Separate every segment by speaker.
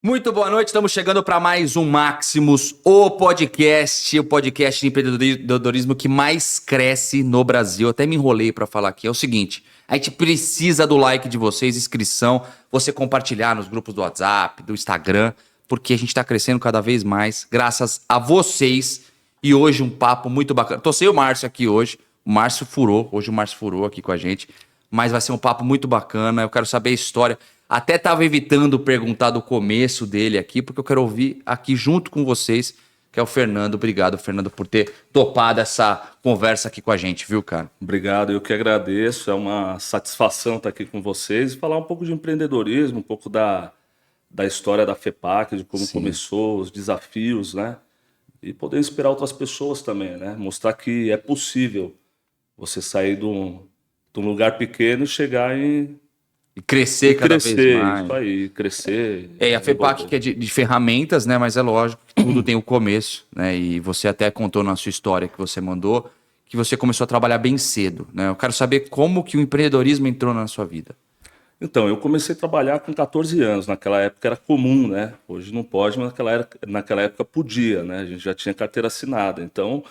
Speaker 1: Muito boa noite, estamos chegando para mais um Maximus, o podcast de empreendedorismo que mais cresce no Brasil. Até me enrolei para falar aqui. É o seguinte, a gente precisa do like de vocês, inscrição, você compartilhar nos grupos do WhatsApp, do Instagram, porque a gente está crescendo cada vez mais, graças a vocês. E hoje um papo muito bacana. Tô sem o Márcio aqui hoje, hoje o Márcio furou aqui com a gente, mas vai ser um papo muito bacana, eu quero saber a história. Até estava evitando perguntar do começo dele aqui, porque eu quero ouvir aqui junto com vocês, que é o Fernando. Obrigado, Fernando, por ter topado essa conversa aqui com a gente, viu, cara?
Speaker 2: Obrigado, eu que agradeço. É uma satisfação estar aqui com vocês e falar um pouco de empreendedorismo, um pouco da história da FEPAC, de como começou, os desafios, né? E poder inspirar outras pessoas também, né? Mostrar que é possível você sair de um lugar pequeno e chegar em...
Speaker 1: E crescer cada vez mais.
Speaker 2: Isso aí, crescer.
Speaker 1: A FEPAC que é de ferramentas, né? Mas é lógico que tudo tem o começo, né? E você até contou na sua história que você mandou que você começou a trabalhar bem cedo, né? Eu quero saber como que o empreendedorismo entrou na sua vida.
Speaker 2: Então, eu comecei a trabalhar com 14 anos. Naquela época era comum, né? Hoje não pode, mas naquela época podia, né? A gente já tinha carteira assinada. Então,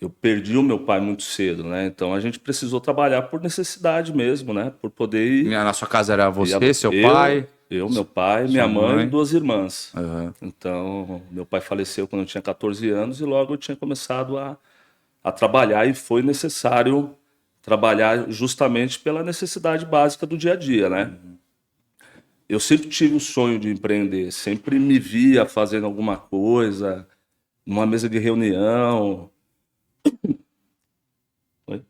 Speaker 2: eu perdi o meu pai muito cedo, né? Então, a gente precisou trabalhar por necessidade mesmo, né? Por poder ir...
Speaker 1: Na sua casa era você, seu pai?
Speaker 2: Meu pai, minha mãe e 2 irmãs.
Speaker 1: Uhum.
Speaker 2: Então, meu pai faleceu quando eu tinha 14 anos e logo eu tinha começado a trabalhar e foi necessário trabalhar justamente pela necessidade básica do dia a dia, né? Eu sempre tive o sonho de empreender, sempre me via fazendo alguma coisa, numa mesa de reunião. Oi?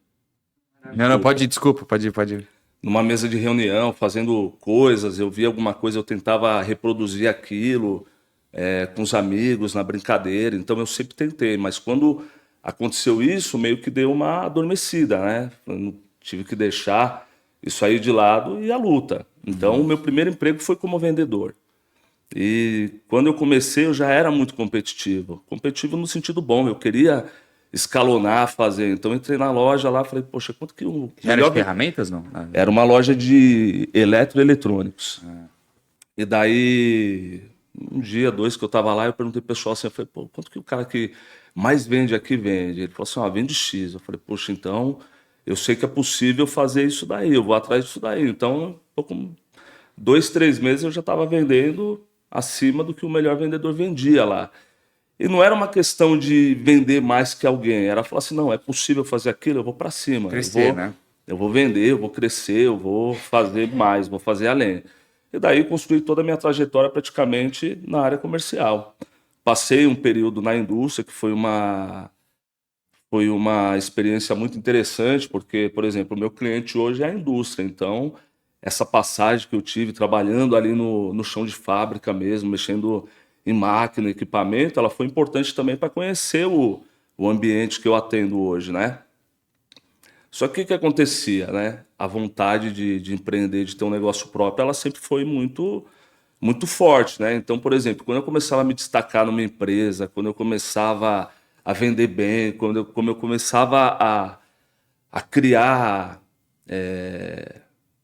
Speaker 1: Não, pode ir, desculpa, pode ir.
Speaker 2: Numa mesa de reunião, fazendo coisas, eu via alguma coisa, eu tentava reproduzir aquilo com os amigos, na brincadeira. Então eu sempre tentei, mas quando aconteceu isso, meio que deu uma adormecida, né? Eu tive que deixar isso aí de lado e a luta. Então o meu primeiro emprego foi como vendedor. E quando eu comecei, eu já era muito competitivo. Competitivo no sentido bom, eu queria escalonar, fazer. Então entrei na loja lá, falei, poxa, quanto que um...
Speaker 1: Já era de ferramentas, não?
Speaker 2: Era uma loja de eletroeletrônicos. E daí, um dia, 2 que eu tava lá, eu perguntei pro pessoal assim, eu falei, pô, quanto que o cara que mais vende aqui vende? Ele falou assim, vende X. Eu falei, poxa, então eu sei que é possível fazer isso daí, eu vou atrás disso daí. Então, com 2, 3 meses eu já estava vendendo acima do que o melhor vendedor vendia lá. E não era uma questão de vender mais que alguém, era falar assim, não, é possível fazer aquilo, eu vou para cima.
Speaker 1: Crescer, né?
Speaker 2: Eu vou vender, eu vou crescer, eu vou fazer mais, vou fazer além. E daí construí toda a minha trajetória praticamente na área comercial. Passei um período na indústria, que foi uma experiência muito interessante, porque, por exemplo, o meu cliente hoje é a indústria. Então, essa passagem que eu tive trabalhando ali no chão de fábrica mesmo, mexendo em máquina, equipamento, ela foi importante também para conhecer o ambiente que eu atendo hoje, né? Só que o que acontecia, né? A vontade de empreender, de ter um negócio próprio, ela sempre foi muito, muito forte, né? Então, por exemplo, quando eu começava a me destacar numa empresa, quando eu começava a vender bem, quando eu começava a criar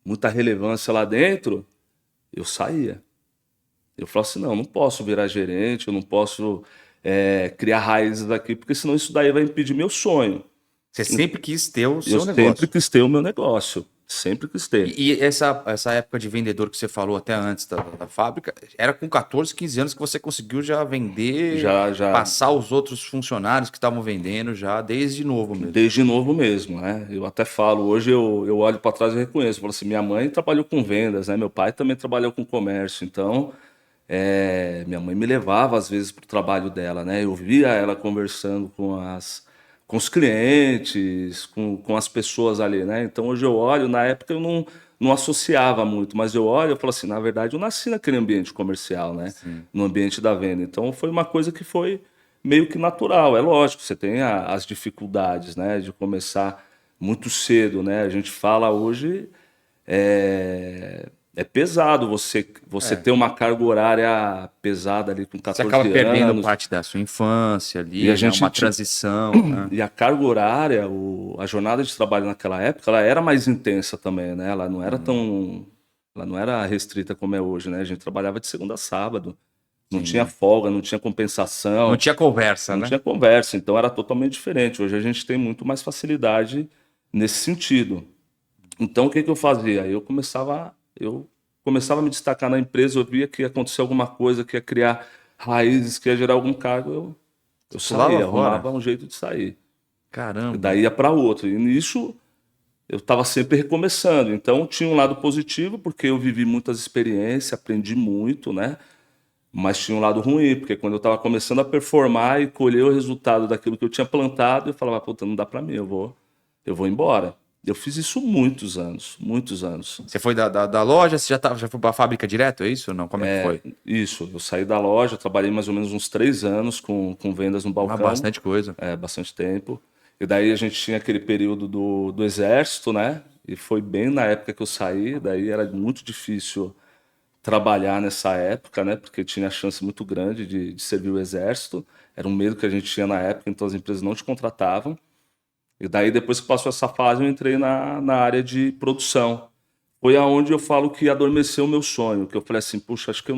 Speaker 2: muita relevância lá dentro, eu saía. Eu falava assim, não posso virar gerente, eu não posso criar raízes aqui, porque senão isso daí vai impedir meu sonho.
Speaker 1: Você sempre quis ter o seu
Speaker 2: Eu
Speaker 1: negócio.
Speaker 2: sempre quis ter o meu negócio. Sempre quis ter.
Speaker 1: E essa época de vendedor que você falou até antes da fábrica, era com 14, 15 anos que você conseguiu já vender,
Speaker 2: Já.
Speaker 1: passar os outros funcionários que estavam vendendo já desde novo mesmo.
Speaker 2: Desde novo mesmo, né? Eu até falo, hoje eu olho para trás e reconheço. Eu falo assim, minha mãe trabalhou com vendas, né? Meu pai também trabalhou com comércio. Então, minha mãe me levava às vezes para o trabalho dela, né? Eu via ela conversando com os clientes, com as pessoas ali, né? Então hoje eu olho, na época eu não associava muito, mas eu olho e falo assim, na verdade eu nasci naquele ambiente comercial, né?
Speaker 1: Sim.
Speaker 2: No ambiente da venda. Então foi uma coisa que foi meio que natural. É lógico, você tem as dificuldades, né? De começar muito cedo, né? A gente fala hoje, é pesado você ter uma carga horária pesada ali com 14
Speaker 1: Você acaba
Speaker 2: anos.
Speaker 1: perdendo parte da sua infância ali,
Speaker 2: E a gente
Speaker 1: uma transição, né?
Speaker 2: E a carga horária, a jornada de trabalho naquela época, ela era mais intensa também, né? Ela não era tão Ela não era restrita como é hoje, né? A gente trabalhava de segunda a sábado. Não tinha
Speaker 1: Sim.
Speaker 2: folga, não tinha
Speaker 1: Não
Speaker 2: compensação,
Speaker 1: tinha conversa,
Speaker 2: não
Speaker 1: né?
Speaker 2: tinha conversa. Então era totalmente diferente. Hoje a gente tem muito mais facilidade nesse sentido. Então o que que eu fazia? Eu começava a me destacar na empresa, eu via que ia acontecer alguma coisa, que ia criar raízes, que ia gerar algum cargo, eu
Speaker 1: Pulava
Speaker 2: saía,
Speaker 1: fora.
Speaker 2: arrumava um jeito de sair. E
Speaker 1: Caramba.
Speaker 2: daí ia para outro. E nisso eu estava sempre recomeçando. Então tinha um lado positivo, porque eu vivi muitas experiências, aprendi muito, né? Mas tinha um lado ruim, porque quando eu estava começando a performar e colher o resultado daquilo que eu tinha plantado, eu falava, puta, não dá para mim, eu vou embora. Eu fiz isso muitos anos, muitos anos.
Speaker 1: Você foi da loja, você já foi pra fábrica direto, é isso ou não? Como é que foi?
Speaker 2: Isso, eu saí da loja, trabalhei mais ou menos uns 3 anos com vendas no
Speaker 1: Ah,
Speaker 2: balcão,
Speaker 1: bastante coisa.
Speaker 2: bastante tempo. E daí a gente tinha aquele período do exército, né? E foi bem na época que eu saí, daí era muito difícil trabalhar nessa época, né? Porque tinha a chance muito grande de servir o exército. Era um medo que a gente tinha na época, então as empresas não te contratavam. E daí, depois que passou essa fase, eu entrei na área de produção. Foi aonde eu falo que adormeceu o meu sonho, que eu falei assim, puxa, acho que eu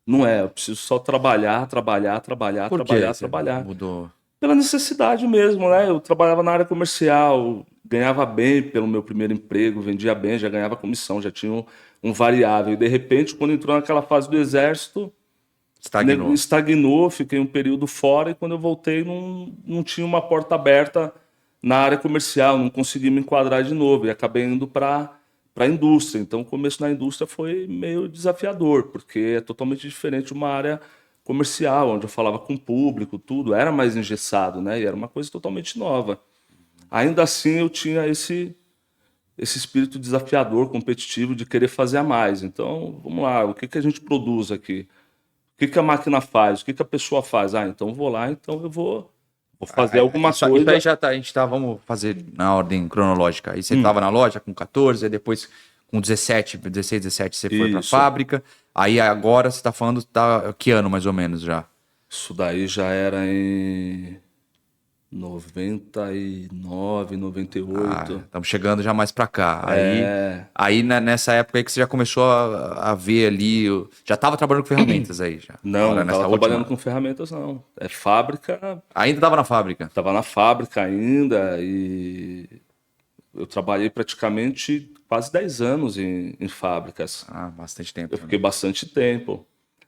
Speaker 2: não é, eu preciso só trabalhar, trabalhar, trabalhar,
Speaker 1: Por que
Speaker 2: trabalhar,
Speaker 1: você
Speaker 2: trabalhar.
Speaker 1: mudou?
Speaker 2: Pela necessidade mesmo, né? Eu trabalhava na área comercial, ganhava bem pelo meu primeiro emprego, vendia bem, já ganhava comissão, já tinha um variável. E de repente, quando entrou naquela fase do exército,
Speaker 1: Estagnou.
Speaker 2: estagnou, fiquei um período fora e quando eu voltei não tinha uma porta aberta na área comercial, não consegui me enquadrar de novo e acabei indo para a indústria. Então, o começo na indústria foi meio desafiador, porque é totalmente diferente de uma área comercial, onde eu falava com o público, tudo, era mais engessado, né? E era uma coisa totalmente nova. Ainda assim, eu tinha esse espírito desafiador, competitivo, de querer fazer a mais. Então, vamos lá, o que que a gente produz aqui? O que que a máquina faz? O que que a pessoa faz? Ah, então eu vou lá, então eu vou fazer alguma
Speaker 1: Isso aí
Speaker 2: coisa.
Speaker 1: já tá, a gente tá, vamos fazer na ordem cronológica. Aí você
Speaker 2: Hum,
Speaker 1: tava na loja com 14, aí depois com 17, 16, 17 você foi pra
Speaker 2: isso.
Speaker 1: fábrica. Aí agora você tá falando, tá, que ano mais ou menos já?
Speaker 2: Isso daí já era em 99,
Speaker 1: Ah,
Speaker 2: 98.
Speaker 1: estamos chegando já mais pra cá. Aí nessa época aí que você já começou a ver ali, já tava trabalhando com ferramentas aí já.
Speaker 2: Não, não
Speaker 1: Nessa
Speaker 2: estava trabalhando
Speaker 1: última.
Speaker 2: com ferramentas, não. É fábrica,
Speaker 1: Ainda tava na fábrica.
Speaker 2: estava na fábrica ainda e eu trabalhei praticamente quase 10 anos em fábricas.
Speaker 1: Ah, bastante
Speaker 2: Eu
Speaker 1: tempo,
Speaker 2: fiquei
Speaker 1: né?
Speaker 2: bastante tempo.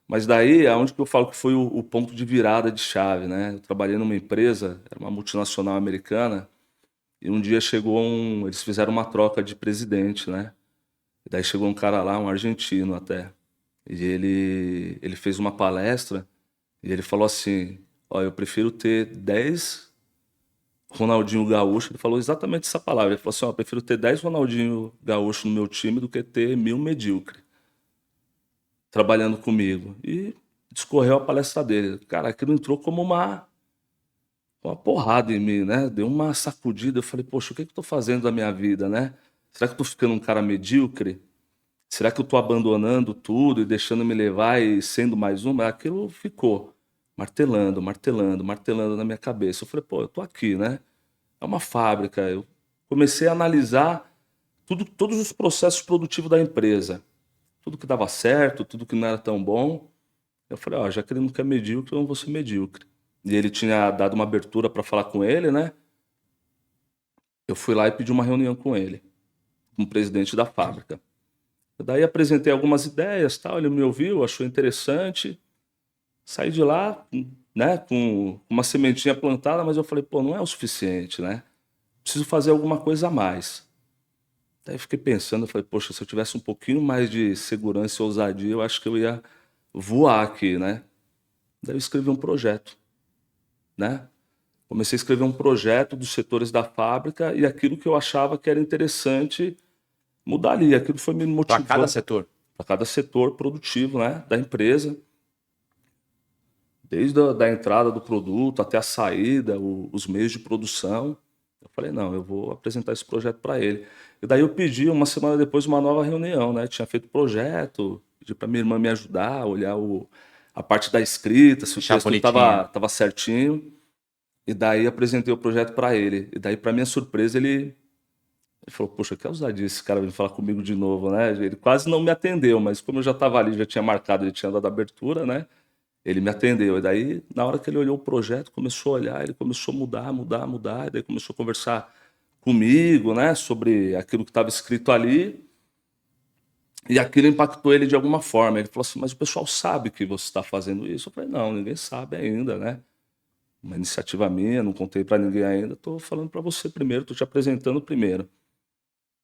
Speaker 2: Mas daí é onde que eu falo que foi o ponto de virada de chave, né? Eu trabalhei numa empresa, era uma multinacional americana, e um dia eles fizeram uma troca de presidente, né? E daí chegou um cara lá, um argentino até, e ele fez uma palestra e ele falou assim: ó, eu prefiro ter 10 Ronaldinho Gaúcho. Ele falou exatamente essa palavra. Ele falou assim: ó, eu prefiro ter 10 Ronaldinho Gaúcho no meu time do que ter 1.000 medíocre trabalhando comigo. E discorreu a palestra dele. Cara, aquilo entrou como uma porrada em mim, né? Deu uma sacudida. Eu falei, poxa, o que que eu tô fazendo da minha vida, né? Será que eu tô ficando um cara medíocre? Será que eu tô abandonando tudo e deixando me levar e sendo mais um? Mas aquilo ficou martelando, martelando, martelando na minha cabeça. Eu falei, pô, eu tô aqui, né? É uma fábrica. Eu comecei a analisar todos os processos produtivos da empresa. Tudo que dava certo, tudo que não era tão bom. Eu falei, ó, já que ele não quer medíocre, eu não vou ser medíocre. E ele tinha dado uma abertura para falar com ele, né? Eu fui lá e pedi uma reunião com ele, com o presidente da fábrica. Daí apresentei algumas ideias, tal, ele me ouviu, achou interessante. Saí de lá, né, com uma sementinha plantada, mas eu falei, pô, não é o suficiente, né? Preciso fazer alguma coisa a mais. Daí fiquei pensando, eu falei, poxa, se eu tivesse um pouquinho mais de segurança e ousadia, eu acho que eu ia voar aqui, né? Daí eu escrevi um projeto, né? Comecei a escrever um projeto dos setores da fábrica e aquilo que eu achava que era interessante mudar ali. Aquilo foi me
Speaker 1: Para cada
Speaker 2: motivando
Speaker 1: setor.
Speaker 2: para cada setor produtivo, né, da empresa, desde da entrada do produto até a saída, os meios de produção. Eu falei, não, eu vou apresentar esse projeto para ele. E daí eu pedi, uma semana depois, uma nova reunião, né? Tinha feito projeto, pedi para minha irmã me ajudar, a olhar a parte da escrita, se o
Speaker 1: Deixar
Speaker 2: texto
Speaker 1: bonitinho.
Speaker 2: estava certinho. E daí apresentei o projeto para ele. E daí, para minha surpresa, Ele falou, poxa, que ousadia esse cara vir falar comigo de novo, né? Ele quase não me atendeu, mas como eu já estava ali, já tinha marcado, ele tinha dado a abertura, né? Ele me atendeu. E daí, na hora que ele olhou o projeto, começou a olhar, ele começou a mudar. E daí começou a conversar comigo, né? Sobre aquilo que estava escrito ali. E aquilo impactou ele de alguma forma. Ele falou assim, mas o pessoal sabe que você está fazendo isso? Eu falei, não, ninguém sabe ainda, né? Uma iniciativa minha, não contei para ninguém ainda. Estou falando para você primeiro, estou te apresentando primeiro.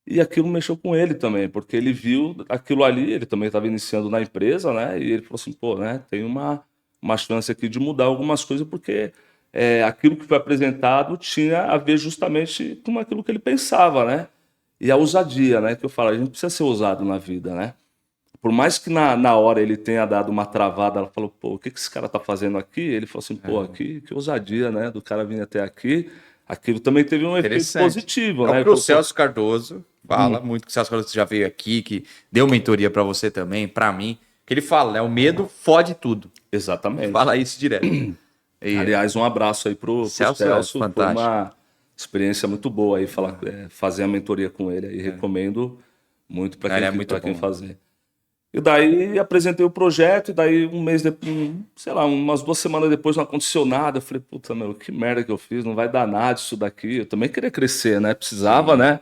Speaker 2: E aquilo mexeu com ele também, porque ele viu aquilo ali, ele também estava iniciando na empresa, né? E ele falou assim, pô, né? Tem uma chance aqui de mudar algumas coisas, porque aquilo que foi apresentado tinha a ver justamente com aquilo que ele pensava, né? E a ousadia, né? Que eu falo, a gente precisa ser ousado na vida, né? Por mais que na hora ele tenha dado uma travada, ela falou, pô, o que esse cara tá fazendo aqui? Ele falou assim, pô, que ousadia, né? Do cara vir até aqui. Aquilo também teve um efeito
Speaker 1: Interessante.
Speaker 2: positivo,
Speaker 1: É o
Speaker 2: né? Ele
Speaker 1: que o
Speaker 2: falou, pô,
Speaker 1: Celso Cardoso fala muito, que o Celso Cardoso já veio aqui, que deu mentoria para você também, para mim, que ele fala, né? O medo fode tudo.
Speaker 2: exatamente.
Speaker 1: Fala isso direto. E
Speaker 2: Aliás, um abraço aí pro
Speaker 1: Celso é
Speaker 2: Celso. Foi
Speaker 1: fantástico.
Speaker 2: uma experiência muito boa aí fazer a mentoria com ele. Aí recomendo muito
Speaker 1: Não, ele é muito
Speaker 2: para quem
Speaker 1: bom.
Speaker 2: fazer. E daí apresentei o projeto, e daí um mês depois, sei lá, umas 2 semanas depois não aconteceu nada. Eu falei, puta, meu, que merda que eu fiz, não vai dar nada isso daqui. Eu também queria crescer, né? Precisava,
Speaker 1: Sim.
Speaker 2: né?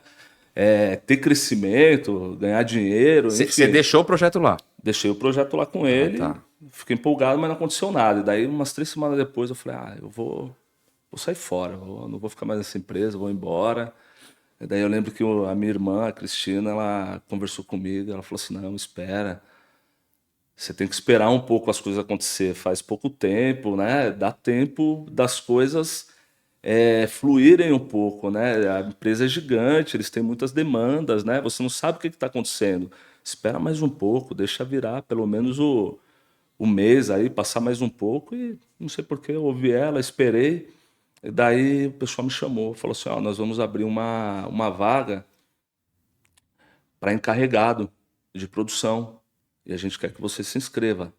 Speaker 2: Ter crescimento, ganhar dinheiro,
Speaker 1: Você
Speaker 2: enfim.
Speaker 1: deixou o projeto lá.
Speaker 2: Deixei o projeto lá com
Speaker 1: Ah,
Speaker 2: ele,
Speaker 1: tá.
Speaker 2: fiquei empolgado, mas não aconteceu nada. E daí, umas 3 semanas depois, eu falei, eu vou sair fora, não vou ficar mais nessa empresa, vou embora. E daí eu lembro que a minha irmã, a Cristina, ela conversou comigo, ela falou assim, não, espera, você tem que esperar um pouco as coisas acontecer, faz pouco tempo, né? Dá tempo das coisas fluírem um pouco, né? A empresa é gigante, eles têm muitas demandas, né? Você não sabe o que está acontecendo. Espera mais um pouco, deixa virar pelo menos o mês aí, passar mais um pouco e não sei por que eu ouvi ela, esperei. E daí o pessoal me chamou, falou assim, ó, nós vamos abrir uma vaga para encarregado de produção e a gente quer que você se inscreva.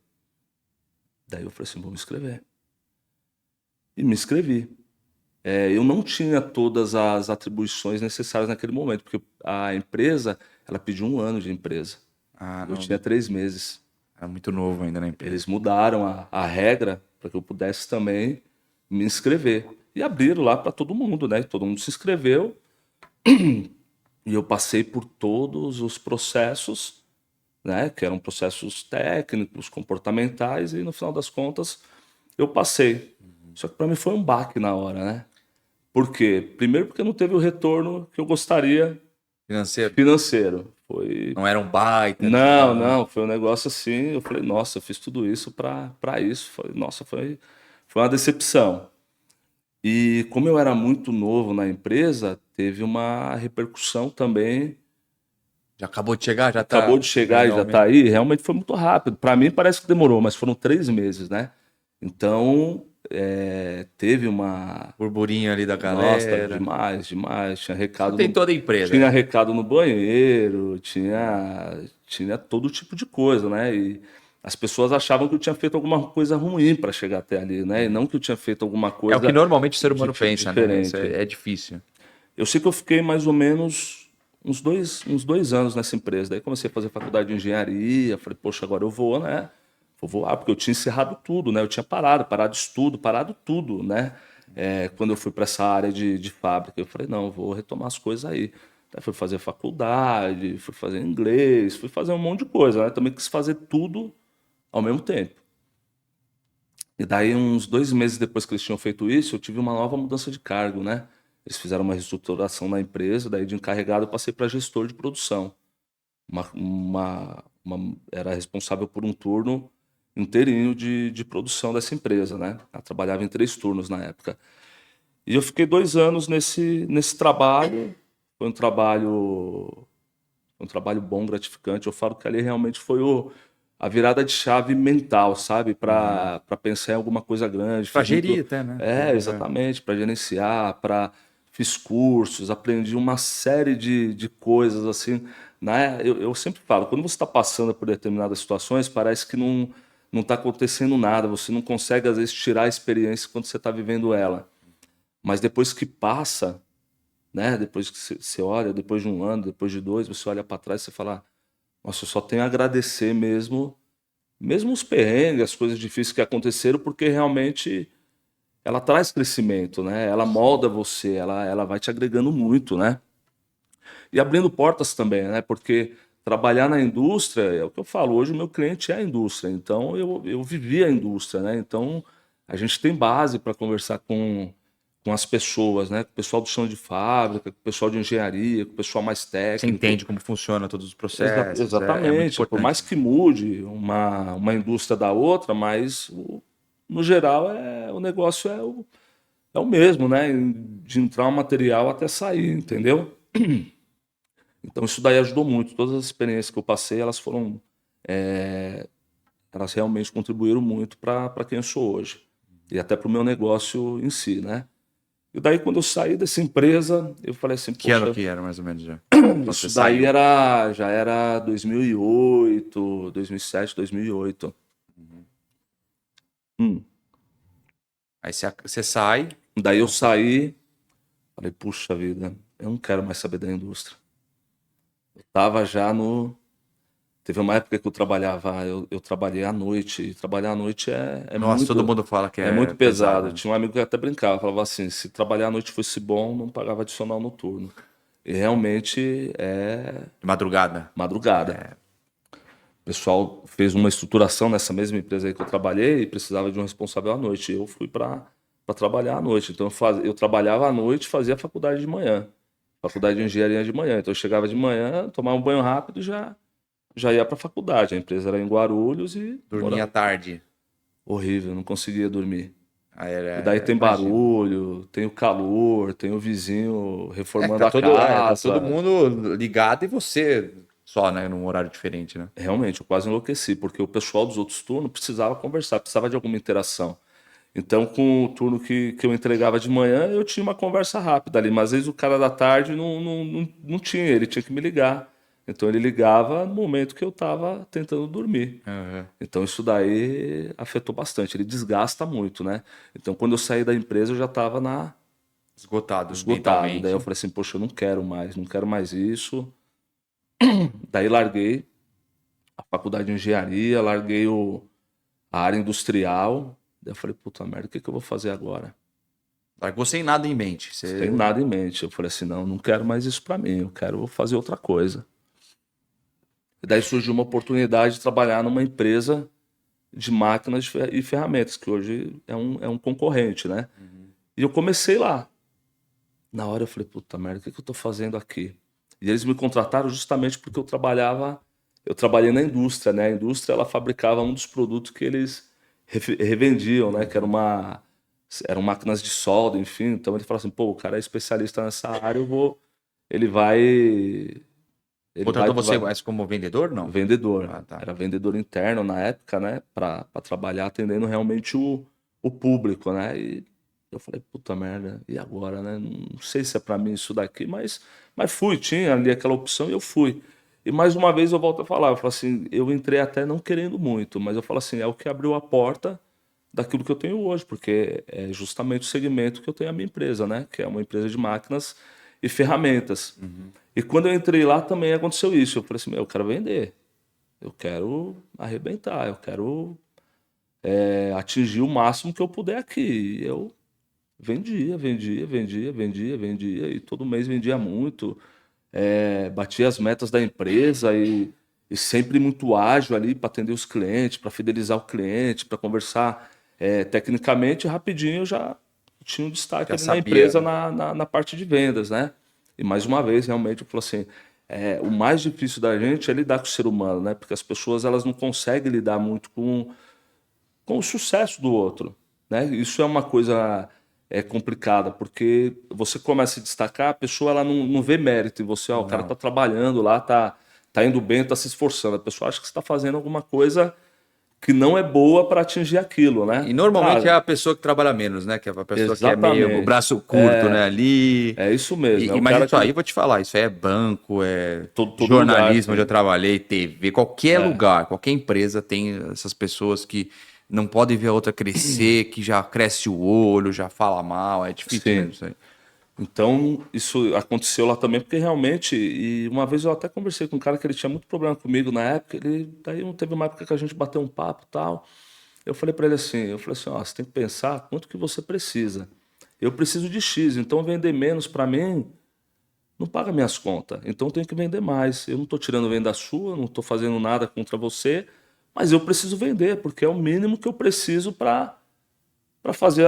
Speaker 2: Daí eu falei assim, vou me inscrever. E me inscrevi. Eu não tinha todas as atribuições necessárias naquele momento, porque a empresa, ela pediu 1 ano de empresa.
Speaker 1: Ah,
Speaker 2: Eu
Speaker 1: não.
Speaker 2: tinha 3 meses.
Speaker 1: Era muito novo ainda na empresa.
Speaker 2: Eles mudaram a regra para que eu pudesse também me inscrever. E abriram lá para todo mundo, né? Todo mundo se inscreveu e eu passei por todos os processos, né? Que eram processos técnicos, comportamentais, e no final das contas eu passei. Só que para mim foi um baque na hora, né? Por quê? Primeiro porque não teve o retorno que eu gostaria
Speaker 1: Financeiro.
Speaker 2: financeiro. Foi.
Speaker 1: Não era um baita,
Speaker 2: Não,
Speaker 1: não.
Speaker 2: não, foi um negócio assim. Eu falei, nossa, eu fiz tudo isso para isso. Nossa, foi uma decepção. E como eu era muito novo na empresa, teve uma repercussão também.
Speaker 1: Já acabou de chegar, já tá
Speaker 2: Acabou de chegar e
Speaker 1: ganhando
Speaker 2: já está
Speaker 1: aumento.
Speaker 2: aí, realmente foi muito rápido. Para mim parece que demorou, mas foram 3 meses, né? Então, teve uma.
Speaker 1: Burburinho ali da
Speaker 2: Nossa,
Speaker 1: galera.
Speaker 2: demais, demais.
Speaker 1: Isso tem toda a empresa,
Speaker 2: Tinha
Speaker 1: né?
Speaker 2: recado no banheiro, tinha todo tipo de coisa, né? E as pessoas achavam que eu tinha feito alguma coisa ruim para chegar até ali, né? E não que eu tinha feito alguma
Speaker 1: É o que
Speaker 2: coisa
Speaker 1: normalmente o ser humano pensa, né? Isso
Speaker 2: diferente.
Speaker 1: é difícil.
Speaker 2: Eu sei que eu fiquei mais ou menos uns dois anos nessa empresa. Daí comecei a fazer faculdade de engenharia. Falei, poxa, agora eu vou, né? Vou voar, porque eu tinha encerrado tudo, né? Eu tinha parado estudo, parado tudo, né? Quando eu fui para essa área de fábrica, eu falei, não, eu vou retomar as coisas aí. Daí fui fazer faculdade, fui fazer inglês, fui fazer um monte de coisa, né? Também quis fazer tudo ao mesmo tempo. E daí, uns 2 meses depois que eles tinham feito isso, eu tive uma nova mudança de cargo, né? Eles fizeram uma reestruturação na empresa, daí de encarregado eu passei para gestor de produção. Era responsável por um turno inteirinho de produção dessa empresa, né? Ela trabalhava em 3 turnos na época. E eu fiquei 2 anos nesse trabalho. Foi um trabalho bom, gratificante. Eu falo que ali realmente foi a virada de chave mental, sabe? Para pensar em alguma coisa grande.
Speaker 1: Pra gerir até, né?
Speaker 2: Exatamente, para gerenciar, fiz cursos, aprendi uma série de coisas assim, né? Eu sempre falo, quando você está passando por determinadas situações, parece que não está acontecendo nada, você não consegue às vezes tirar a experiência quando você está vivendo ela. Mas depois que passa, né? Depois que você olha, depois de 1 ano, depois de 2, você olha para trás e você fala, nossa, eu só tenho a agradecer mesmo os perrengues, as coisas difíceis que aconteceram, porque realmente ela traz crescimento, né? Ela molda você, ela vai te agregando muito, né? E abrindo portas também, né? Porque trabalhar na indústria, é o que eu falo, hoje o meu cliente é a indústria, então eu vivi a indústria, né? Então a gente tem base para conversar com as pessoas, né? Com o pessoal do chão de fábrica, com o pessoal de engenharia, com o pessoal mais
Speaker 1: Você
Speaker 2: técnico.
Speaker 1: entende como funciona todos os processos, é muito
Speaker 2: Exatamente. Por mais
Speaker 1: importante.
Speaker 2: que mude uma indústria da outra, mas no geral o negócio é o mesmo, né? De entrar um material até sair, entendeu? Então isso daí ajudou muito. Todas as experiências que eu passei, elas realmente contribuíram muito para quem eu sou hoje. E até para o meu negócio em si, né? E daí quando eu saí dessa empresa, eu falei assim,
Speaker 1: Que ano
Speaker 2: poxa,
Speaker 1: que era, mais ou menos, já? Quando você
Speaker 2: isso daí
Speaker 1: saiu?
Speaker 2: já era 2008, 2007, 2008. Hum.
Speaker 1: Aí você sai,
Speaker 2: Daí eu saí, falei, puxa vida, eu não quero mais saber da indústria. Eu tava já no. Teve uma época que eu trabalhei à noite, e trabalhar à noite
Speaker 1: nossa, todo mundo fala que
Speaker 2: é
Speaker 1: é
Speaker 2: muito pesado.
Speaker 1: pesado.
Speaker 2: Tinha um amigo que até brincava, falava assim, se trabalhar à noite fosse bom, não pagava adicional noturno. E realmente é
Speaker 1: De madrugada.
Speaker 2: madrugada. O pessoal fez uma estruturação nessa mesma empresa aí que eu trabalhei e precisava de um responsável à noite. Eu fui para trabalhar à noite. Então eu trabalhava à noite e fazia faculdade de manhã. Faculdade de engenharia de manhã. Então eu chegava de manhã, tomava um banho rápido e já ia para a faculdade. A empresa era em Guarulhos e
Speaker 1: Dormia à tarde.
Speaker 2: horrível, não conseguia dormir.
Speaker 1: Aí
Speaker 2: E daí tem
Speaker 1: imagino.
Speaker 2: barulho, tem o calor, tem o vizinho
Speaker 1: É,
Speaker 2: reformando a
Speaker 1: tá todo
Speaker 2: casa.
Speaker 1: mundo ligado e você só, né, num horário diferente, né?
Speaker 2: Realmente, eu quase enlouqueci, porque o pessoal dos outros turnos precisava conversar, precisava de alguma interação. Então, com o turno que eu entregava de manhã, eu tinha uma conversa rápida ali, mas às vezes o cara da tarde não tinha, ele tinha que me ligar. Então, ele ligava no momento que eu estava tentando dormir.
Speaker 1: Aham.
Speaker 2: Então, isso daí afetou bastante, ele desgasta muito, né? Então, quando eu saí da empresa, eu já estava
Speaker 1: Esgotado
Speaker 2: esgotado. Daí eu
Speaker 1: mentalmente.
Speaker 2: falei assim, poxa, eu não quero mais isso. Daí larguei a faculdade de engenharia, larguei a área industrial. Daí eu falei, puta merda, o que que eu vou fazer agora?
Speaker 1: Largou sem nada em mente.
Speaker 2: Sem
Speaker 1: Você...
Speaker 2: nada em mente. Eu falei assim, não quero mais isso pra mim, eu quero fazer outra coisa. E daí surgiu uma oportunidade de trabalhar numa empresa de máquinas e ferramentas, que hoje é um concorrente, né? E eu comecei lá. Na hora eu falei, puta merda, o que que eu tô fazendo aqui? E eles me contrataram justamente porque eu trabalhei na indústria, né? A indústria, ela fabricava um dos produtos que eles revendiam, né? Que eram máquinas de solda, enfim. Então ele falou assim, pô, o cara é especialista nessa área, ele vai,
Speaker 1: Contratou você
Speaker 2: vai
Speaker 1: mais como vendedor, não?
Speaker 2: vendedor.
Speaker 1: Ah, tá.
Speaker 2: Era vendedor interno na época, né? Para trabalhar atendendo realmente o público, né? E eu falei, puta merda, e agora, né? Não sei se é para mim isso daqui, mas fui, tinha ali aquela opção e eu fui. E mais uma vez eu volto a falar, eu falo assim, eu entrei até não querendo muito, mas eu falo assim, é o que abriu a porta daquilo que eu tenho hoje, porque é justamente o segmento que eu tenho a minha empresa, né? Que é uma empresa de máquinas e ferramentas. E quando eu entrei lá também aconteceu isso. Eu falei assim, meu, eu quero vender, eu quero arrebentar, eu quero atingir o máximo que eu puder aqui. E eu vendia, e todo mês vendia muito, batia as metas da empresa e sempre muito ágil ali para atender os clientes, para fidelizar o cliente, para conversar tecnicamente, rapidinho eu já tinha um destaque
Speaker 1: Já
Speaker 2: ali na
Speaker 1: sabia,
Speaker 2: empresa
Speaker 1: né?
Speaker 2: na parte de vendas, né? E mais uma vez, realmente, eu falo assim, o mais difícil da gente é lidar com o ser humano, né? Porque as pessoas elas não conseguem lidar muito com o sucesso do outro, né? Isso é uma coisa complicada, porque você começa a se destacar, a pessoa ela não vê mérito em você, ó, o cara tá
Speaker 1: Não.
Speaker 2: trabalhando lá, tá indo bem, tá se esforçando. A pessoa acha que você está fazendo alguma coisa que não é boa para atingir aquilo, né?
Speaker 1: E normalmente é
Speaker 2: Cara,
Speaker 1: a pessoa que trabalha menos, né? Que é a pessoa que é meio o
Speaker 2: exatamente.
Speaker 1: braço curto, né? Ali.
Speaker 2: É isso mesmo. É o
Speaker 1: Mas
Speaker 2: cara
Speaker 1: isso aí,
Speaker 2: que
Speaker 1: eu vou te falar, isso aí é banco, é
Speaker 2: todo lugar
Speaker 1: jornalismo, onde eu
Speaker 2: tem.
Speaker 1: trabalhei, TV, qualquer lugar, qualquer empresa tem essas pessoas que não podem ver a outra crescer, que já cresce o olho, já fala mal, é difícil mesmo
Speaker 2: Sim.
Speaker 1: isso aí.
Speaker 2: Então, isso aconteceu lá também, porque realmente, e uma vez eu até conversei com um cara que ele tinha muito problema comigo na época, daí teve uma época que a gente bateu um papo e tal, eu falei para ele assim, ó, você tem que pensar quanto que você precisa. Eu preciso de X, então vender menos para mim não paga minhas contas, então eu tenho que vender mais. Eu não estou tirando venda sua, não estou fazendo nada contra você, mas eu preciso vender, porque é o mínimo que eu preciso para fazer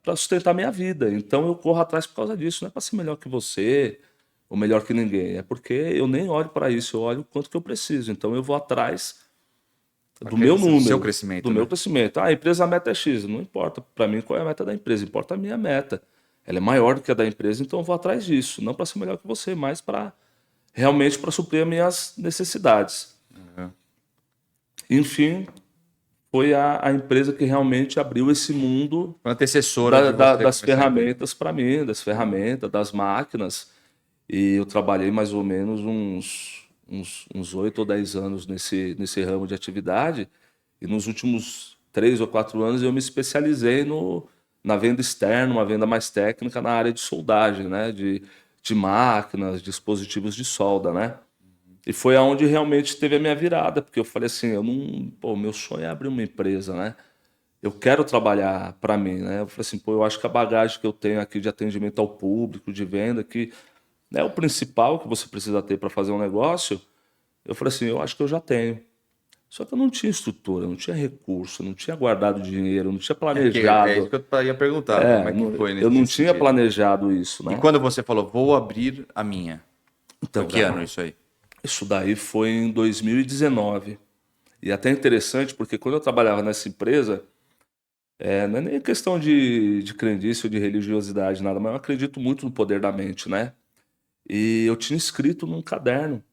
Speaker 2: para sustentar minha vida. Então eu corro atrás por causa disso, não é para ser melhor que você ou melhor que ninguém, é porque eu nem olho para isso, eu olho o quanto que eu preciso. Então eu vou atrás do meu
Speaker 1: Do seu
Speaker 2: número, do
Speaker 1: crescimento,
Speaker 2: meu
Speaker 1: né?
Speaker 2: crescimento. Ah, a empresa a meta é X, não importa para mim qual é a meta da empresa, importa a minha meta. Ela é maior do que a da empresa, então eu vou atrás disso, não para ser melhor que você, mas para realmente para suprir as minhas necessidades.
Speaker 1: Uhum.
Speaker 2: Enfim, foi a empresa que realmente abriu esse mundo
Speaker 1: Foi antecessora de você
Speaker 2: das
Speaker 1: começar a empresa.
Speaker 2: ferramentas para mim, das ferramentas, das máquinas. E eu trabalhei mais ou menos uns 8 ou 10 anos nesse ramo de atividade. E nos últimos 3 ou 4 anos eu me especializei na venda externa, uma venda mais técnica na área de soldagem, né? De máquinas, dispositivos de solda, né? E foi aonde realmente teve a minha virada, porque eu falei assim, eu não, pô, meu sonho é abrir uma empresa, né? Eu quero trabalhar para mim, né? Eu falei assim, pô, eu acho que a bagagem que eu tenho aqui de atendimento ao público, de venda, que é o principal que você precisa ter para fazer um negócio, eu falei assim, eu acho que eu já tenho. Só que eu não tinha estrutura, não tinha recurso, não tinha guardado dinheiro, não tinha
Speaker 1: É isso
Speaker 2: planejado.
Speaker 1: que eu ia perguntar, como é que foi
Speaker 2: Eu não
Speaker 1: nesse
Speaker 2: tinha
Speaker 1: sentido?
Speaker 2: planejado isso,
Speaker 1: E
Speaker 2: né?
Speaker 1: quando você falou, vou abrir a minha? Foi
Speaker 2: Então,
Speaker 1: que ano isso aí?
Speaker 2: isso daí foi em 2019. E até interessante, porque quando eu trabalhava nessa empresa, não é nem questão de crendice ou de religiosidade, nada, mas eu acredito muito no poder da mente, né? E eu tinha escrito num caderno.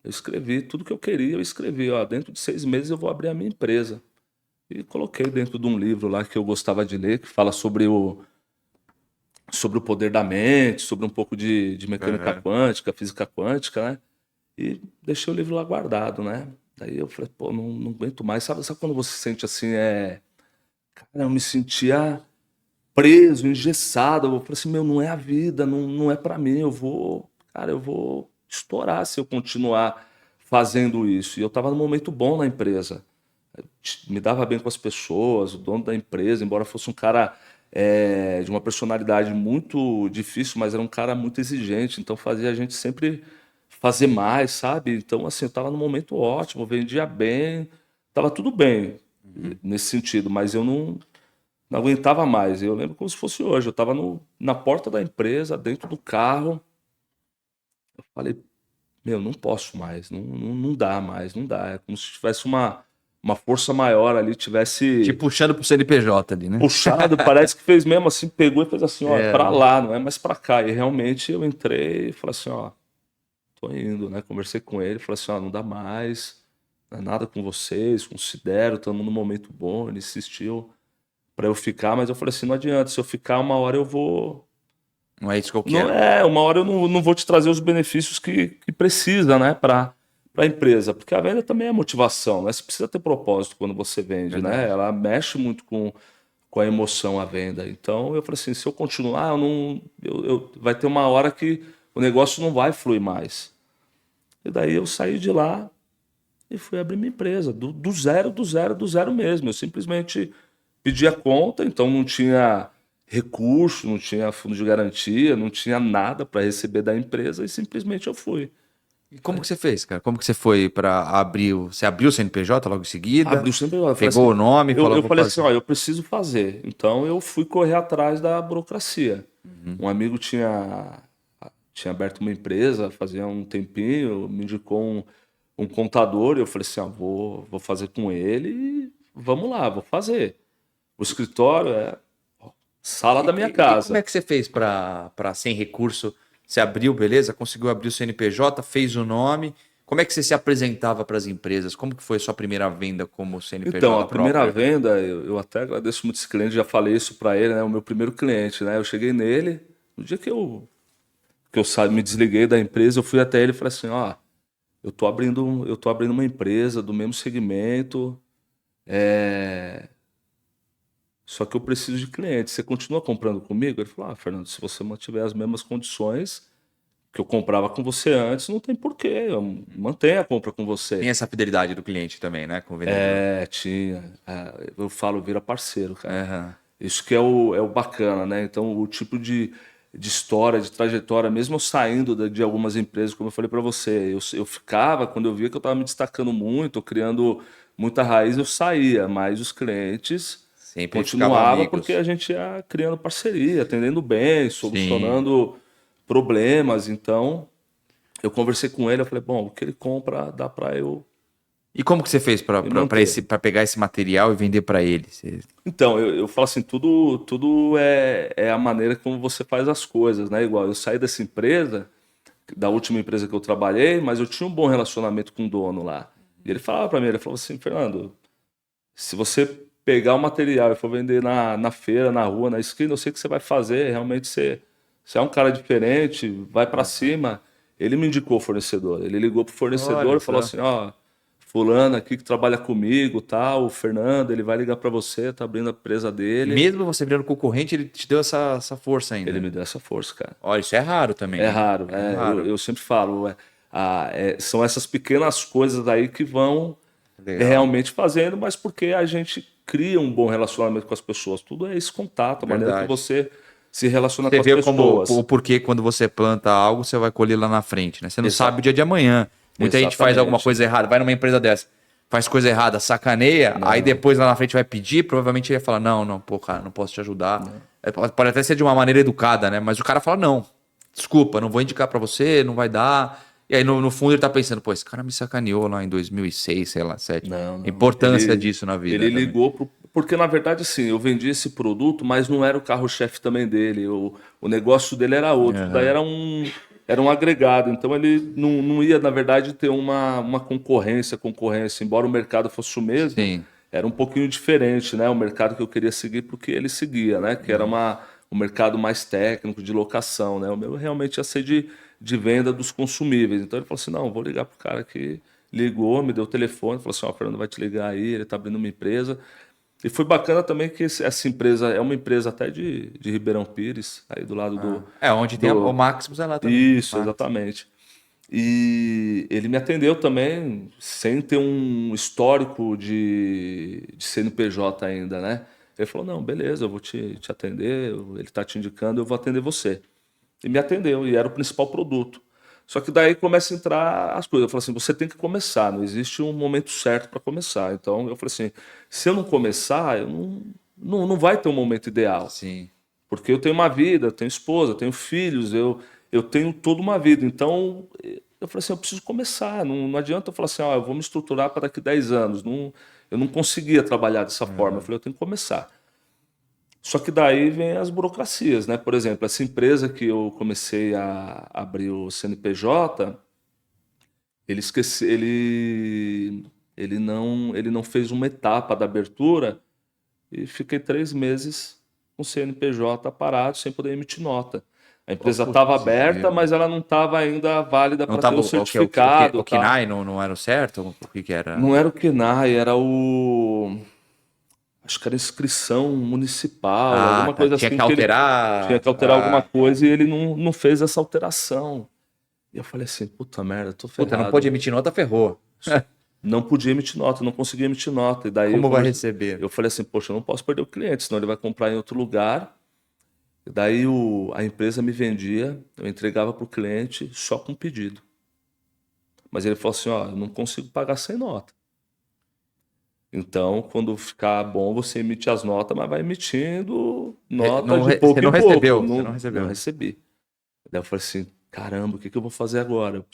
Speaker 2: Eu escrevi tudo que eu queria, eu escrevi, ó, dentro de 6 meses eu vou abrir a minha empresa. E coloquei dentro de um livro lá que eu gostava de ler, que fala sobre o poder da mente, sobre um pouco de mecânica
Speaker 1: Aham.
Speaker 2: quântica, física quântica, né? E deixei o livro lá guardado, né? Daí eu falei, pô, não aguento mais. Sabe quando você se sente assim, cara, eu me sentia preso, engessado. Eu falei assim, meu, não é a vida, não é para mim. Cara, eu vou estourar se eu continuar fazendo isso. E eu estava num momento bom na empresa. Me dava bem com as pessoas, o dono da empresa, embora fosse um cara de uma personalidade muito difícil, mas era um cara muito exigente, então fazia a gente sempre fazer mais, sabe? Então, assim, eu estava num momento ótimo, vendia bem, estava tudo bem
Speaker 1: Uhum.
Speaker 2: nesse sentido, mas eu não aguentava mais. Eu lembro como se fosse hoje. Eu estava na porta da empresa, dentro do carro. Eu falei, meu, não posso mais, não dá mais, não dá. É como se tivesse uma força maior ali,
Speaker 1: Te
Speaker 2: tivesse
Speaker 1: puxando pro CNPJ ali, né?
Speaker 2: puxado, parece que fez mesmo assim, pegou e fez assim, ó, é
Speaker 1: É,
Speaker 2: pra lá, não é mais pra cá. E realmente eu entrei e falei assim, ó, tô indo, né? Conversei com ele, falei assim, ó, não dá mais, não é nada com vocês, considero, estamos num momento bom. Ele insistiu pra eu ficar, mas eu falei assim, não adianta, se eu ficar uma hora eu vou.
Speaker 1: não é isso que eu
Speaker 2: Não
Speaker 1: quero.
Speaker 2: é, uma hora eu não vou te trazer os benefícios que precisa, né, para a empresa, porque a venda também é motivação, né? Você precisa ter propósito quando você vende, né?
Speaker 1: Verdade.
Speaker 2: Ela mexe muito com a emoção a venda. Então eu falei assim, se eu continuar, eu não, vai ter uma hora que o negócio não vai fluir mais. E daí eu saí de lá e fui abrir minha empresa, do zero, do zero, do zero mesmo. Eu simplesmente pedi a conta, então não tinha recurso, não tinha fundo de garantia, não tinha nada para receber da empresa e simplesmente eu fui.
Speaker 1: E como que você fez, cara? Como que você foi para abrir Você abriu o CNPJ logo em seguida?
Speaker 2: Abriu sempre, eu falei
Speaker 1: Pegou o
Speaker 2: assim,
Speaker 1: nome e falou,
Speaker 2: eu
Speaker 1: vou
Speaker 2: falei assim,
Speaker 1: fazer.
Speaker 2: ó, eu preciso fazer. Então eu fui correr atrás da burocracia.
Speaker 1: Uhum.
Speaker 2: Um amigo tinha aberto uma empresa fazia um tempinho, me indicou um contador, e eu falei assim, ó, vou fazer com ele e vamos lá, vou fazer. O escritório é sala da minha
Speaker 1: E como
Speaker 2: casa.
Speaker 1: é que você fez para sem recurso? Você abriu, beleza? Conseguiu abrir o CNPJ, fez o nome. Como é que você se apresentava para as empresas? Como que foi a sua primeira venda como
Speaker 2: Então, a
Speaker 1: CNPJ
Speaker 2: primeira
Speaker 1: próprio?
Speaker 2: venda, eu até agradeço muito esse cliente, já falei isso para ele, né? O meu primeiro cliente, né? Eu cheguei nele, no dia me desliguei da empresa, eu fui até ele e falei assim, ó, eu tô abrindo uma empresa do mesmo segmento, só que eu preciso de cliente. Você continua comprando comigo? Ele falou, Fernando, se você mantiver as mesmas condições que eu comprava com você antes, não tem porquê. Eu mantenho a compra com você.
Speaker 1: Tem essa fidelidade do cliente também, né? Com o vendedor.
Speaker 2: Tinha. Eu falo, vira parceiro, cara.
Speaker 1: Aham.
Speaker 2: Isso que é o bacana, né? Então, o tipo de história, de trajetória, mesmo eu saindo de algumas empresas, como eu falei para você, eu ficava, quando eu via que eu estava me destacando muito, criando muita raiz, eu saía, mas os clientes
Speaker 1: Sempre ficavam
Speaker 2: continuavam porque
Speaker 1: amigos.
Speaker 2: a gente ia criando parceria, atendendo bem,
Speaker 1: Sim.
Speaker 2: solucionando problemas. Então, eu conversei com ele, eu falei, bom, o que ele compra dá para eu
Speaker 1: E como que você fez
Speaker 2: me manter.
Speaker 1: para pegar esse material e vender para ele?
Speaker 2: Então, eu falo assim, tudo é a maneira como você faz as coisas, né? Igual eu saí dessa empresa, da última empresa que eu trabalhei, mas eu tinha um bom relacionamento com o dono lá. E ele falava para mim, ele falou assim, Fernando, se você pegar o material e for vender na feira, na rua, na esquina, eu sei que você vai fazer, realmente você é um cara diferente, vai para cima. Ele me indicou o fornecedor, ele ligou pro fornecedor
Speaker 1: Olha
Speaker 2: e falou
Speaker 1: só.
Speaker 2: assim, ó, fulano aqui que trabalha comigo, tal, o Fernando, ele vai ligar para você, tá abrindo a empresa dele.
Speaker 1: Mesmo você virando concorrente, ele te deu essa força
Speaker 2: Ele
Speaker 1: ainda.
Speaker 2: me deu essa força, cara.
Speaker 1: Olha, isso é raro também,
Speaker 2: É
Speaker 1: hein?
Speaker 2: raro,
Speaker 1: É raro.
Speaker 2: eu sempre falo, são essas pequenas coisas aí que vão
Speaker 1: Legal.
Speaker 2: realmente fazendo, mas porque a gente cria um bom relacionamento com as pessoas. Tudo é esse contato, a maneira que
Speaker 1: Verdade.
Speaker 2: você se relaciona
Speaker 1: Você
Speaker 2: com as
Speaker 1: vê como o
Speaker 2: pessoas.
Speaker 1: porquê quando você planta algo, você vai colher lá na frente, né? Você não
Speaker 2: Exa-
Speaker 1: sabe o dia de amanhã. Muita gente faz alguma
Speaker 2: exatamente.
Speaker 1: coisa errada, vai numa empresa dessa, faz coisa errada, sacaneia, aí
Speaker 2: Não,
Speaker 1: depois lá na frente vai pedir, provavelmente ele vai falar, não, não, pô, cara, não posso te ajudar. Pode até ser de uma maneira educada, né? Mas o cara fala, não, desculpa, não vou indicar pra você, não vai dar. E aí no fundo ele tá pensando, pô, esse cara me sacaneou lá em 2006, sei lá, 2007.
Speaker 2: não,
Speaker 1: A
Speaker 2: não.
Speaker 1: importância disso na vida
Speaker 2: Ele
Speaker 1: também.
Speaker 2: ligou porque na verdade assim, eu vendi esse produto, mas não era o carro-chefe também dele. O negócio dele era outro. Daí
Speaker 1: Aham.
Speaker 2: era um agregado. Então ele não ia, na verdade, ter uma concorrência. Embora o mercado fosse o mesmo,
Speaker 1: Sim.
Speaker 2: era um pouquinho diferente, né? O mercado que eu queria seguir porque ele seguia, né? Que era um mercado mais técnico de locação, né? O meu realmente ia ser de venda dos consumíveis. Então ele falou assim: não, vou ligar pro cara que ligou, me deu o telefone, falou assim: ó, o Fernando vai te ligar aí, ele tá abrindo uma empresa. E foi bacana também que essa empresa é uma empresa até de Ribeirão Pires, aí do lado
Speaker 1: Ah. É, onde tem o
Speaker 2: do...
Speaker 1: Maximus é lá também.
Speaker 2: Isso,
Speaker 1: Max.
Speaker 2: exatamente. E ele me atendeu também, sem ter um histórico de CNPJ ainda, né? Ele falou, não, beleza, eu vou te atender, ele está te indicando, eu vou atender você. E me atendeu, e era o principal produto. Só que daí começa a entrar as coisas. Eu falei assim, você tem que começar, não existe um momento certo para começar. Então eu falei assim, se eu não começar, eu não vai ter um momento ideal.
Speaker 1: Sim.
Speaker 2: Porque eu tenho uma vida, eu tenho esposa, eu tenho filhos, eu tenho toda uma vida. Então, eu falei assim, eu preciso começar. Não adianta eu falar assim, eu vou me estruturar para daqui 10 anos. Eu não conseguia trabalhar dessa forma. Eu
Speaker 1: Aham.
Speaker 2: falei, eu tenho que começar. Só que daí vem as burocracias, né? Por exemplo, essa empresa que eu comecei a abrir o CNPJ, ele esquece, ele não fez uma etapa da abertura e fiquei 3 meses com o CNPJ parado, sem poder emitir nota. A empresa
Speaker 1: Putz,
Speaker 2: estava aberta,
Speaker 1: grilo.
Speaker 2: mas ela não estava ainda válida
Speaker 1: Não
Speaker 2: para ter
Speaker 1: tava
Speaker 2: o certificado,
Speaker 1: o
Speaker 2: tá?
Speaker 1: KINAI não era o certo? O que era?
Speaker 2: Não era o KNAI, era o... Acho que era inscrição municipal,
Speaker 1: Ah,
Speaker 2: alguma
Speaker 1: tá.
Speaker 2: coisa
Speaker 1: Tinha
Speaker 2: assim,
Speaker 1: que
Speaker 2: que ele tinha
Speaker 1: alterar.
Speaker 2: que alterar alguma
Speaker 1: Ah,
Speaker 2: coisa e ele não fez essa alteração. E eu falei assim, puta merda, tô
Speaker 1: puta, não pode
Speaker 2: ferrado.
Speaker 1: emitir nota, ferrou.
Speaker 2: Não podia emitir nota, não conseguia emitir nota. E daí
Speaker 1: Como vai receber?
Speaker 2: eu falei assim, poxa, eu não posso perder o cliente, senão ele vai comprar em outro lugar. E daí a empresa me vendia, eu entregava para o cliente só com pedido. Mas ele falou assim, ó, eu não consigo pagar sem nota. Então, quando ficar bom, você emite as notas, mas vai emitindo nota de
Speaker 1: Você
Speaker 2: pouco
Speaker 1: não
Speaker 2: em pouco.
Speaker 1: recebeu, você não
Speaker 2: Não
Speaker 1: recebeu.
Speaker 2: recebi. Daí eu falei assim, caramba, o que que eu vou fazer agora?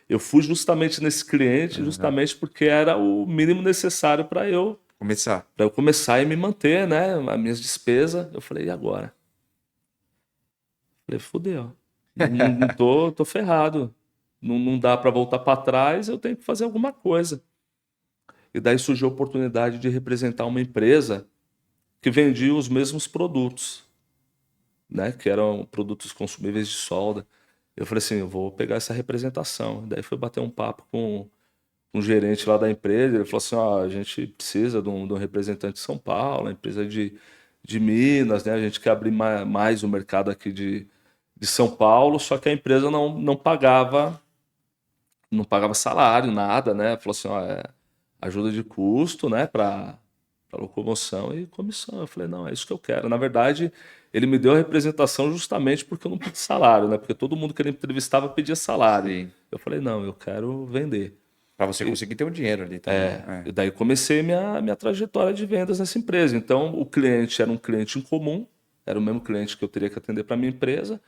Speaker 2: Eu fui justamente nesse cliente,
Speaker 1: Aham.
Speaker 2: justamente porque era o mínimo necessário
Speaker 1: Começar.
Speaker 2: para eu começar e me manter, né? As minhas despesas. Eu falei, e agora? Falei, fudeu. Tô ferrado. Não dá para voltar para trás, eu tenho que fazer alguma coisa. E daí surgiu a oportunidade de representar uma empresa que vendia os mesmos produtos, né? Que eram produtos consumíveis de solda. Eu falei assim, eu vou pegar essa representação. Daí foi bater um papo um gerente lá da empresa, ele falou assim, ó, a gente precisa de um representante de São Paulo, a empresa de Minas, né? A gente quer abrir mais o mercado aqui de São Paulo, só que a empresa não pagava salário, nada, né? Falou assim, ó, ajuda de custo, né, para locomoção e comissão. Eu falei, não, é isso que eu quero. Na verdade, ele me deu a representação justamente porque eu não pedi salário, né? Porque todo mundo que ele entrevistava pedia salário.
Speaker 1: Sim.
Speaker 2: Eu falei, não, eu quero vender.
Speaker 1: Pra você conseguir ter um dinheiro ali também.
Speaker 2: E daí comecei minha trajetória de vendas nessa empresa. Então, o cliente era um cliente em comum, era o mesmo cliente que eu teria que atender para minha empresa.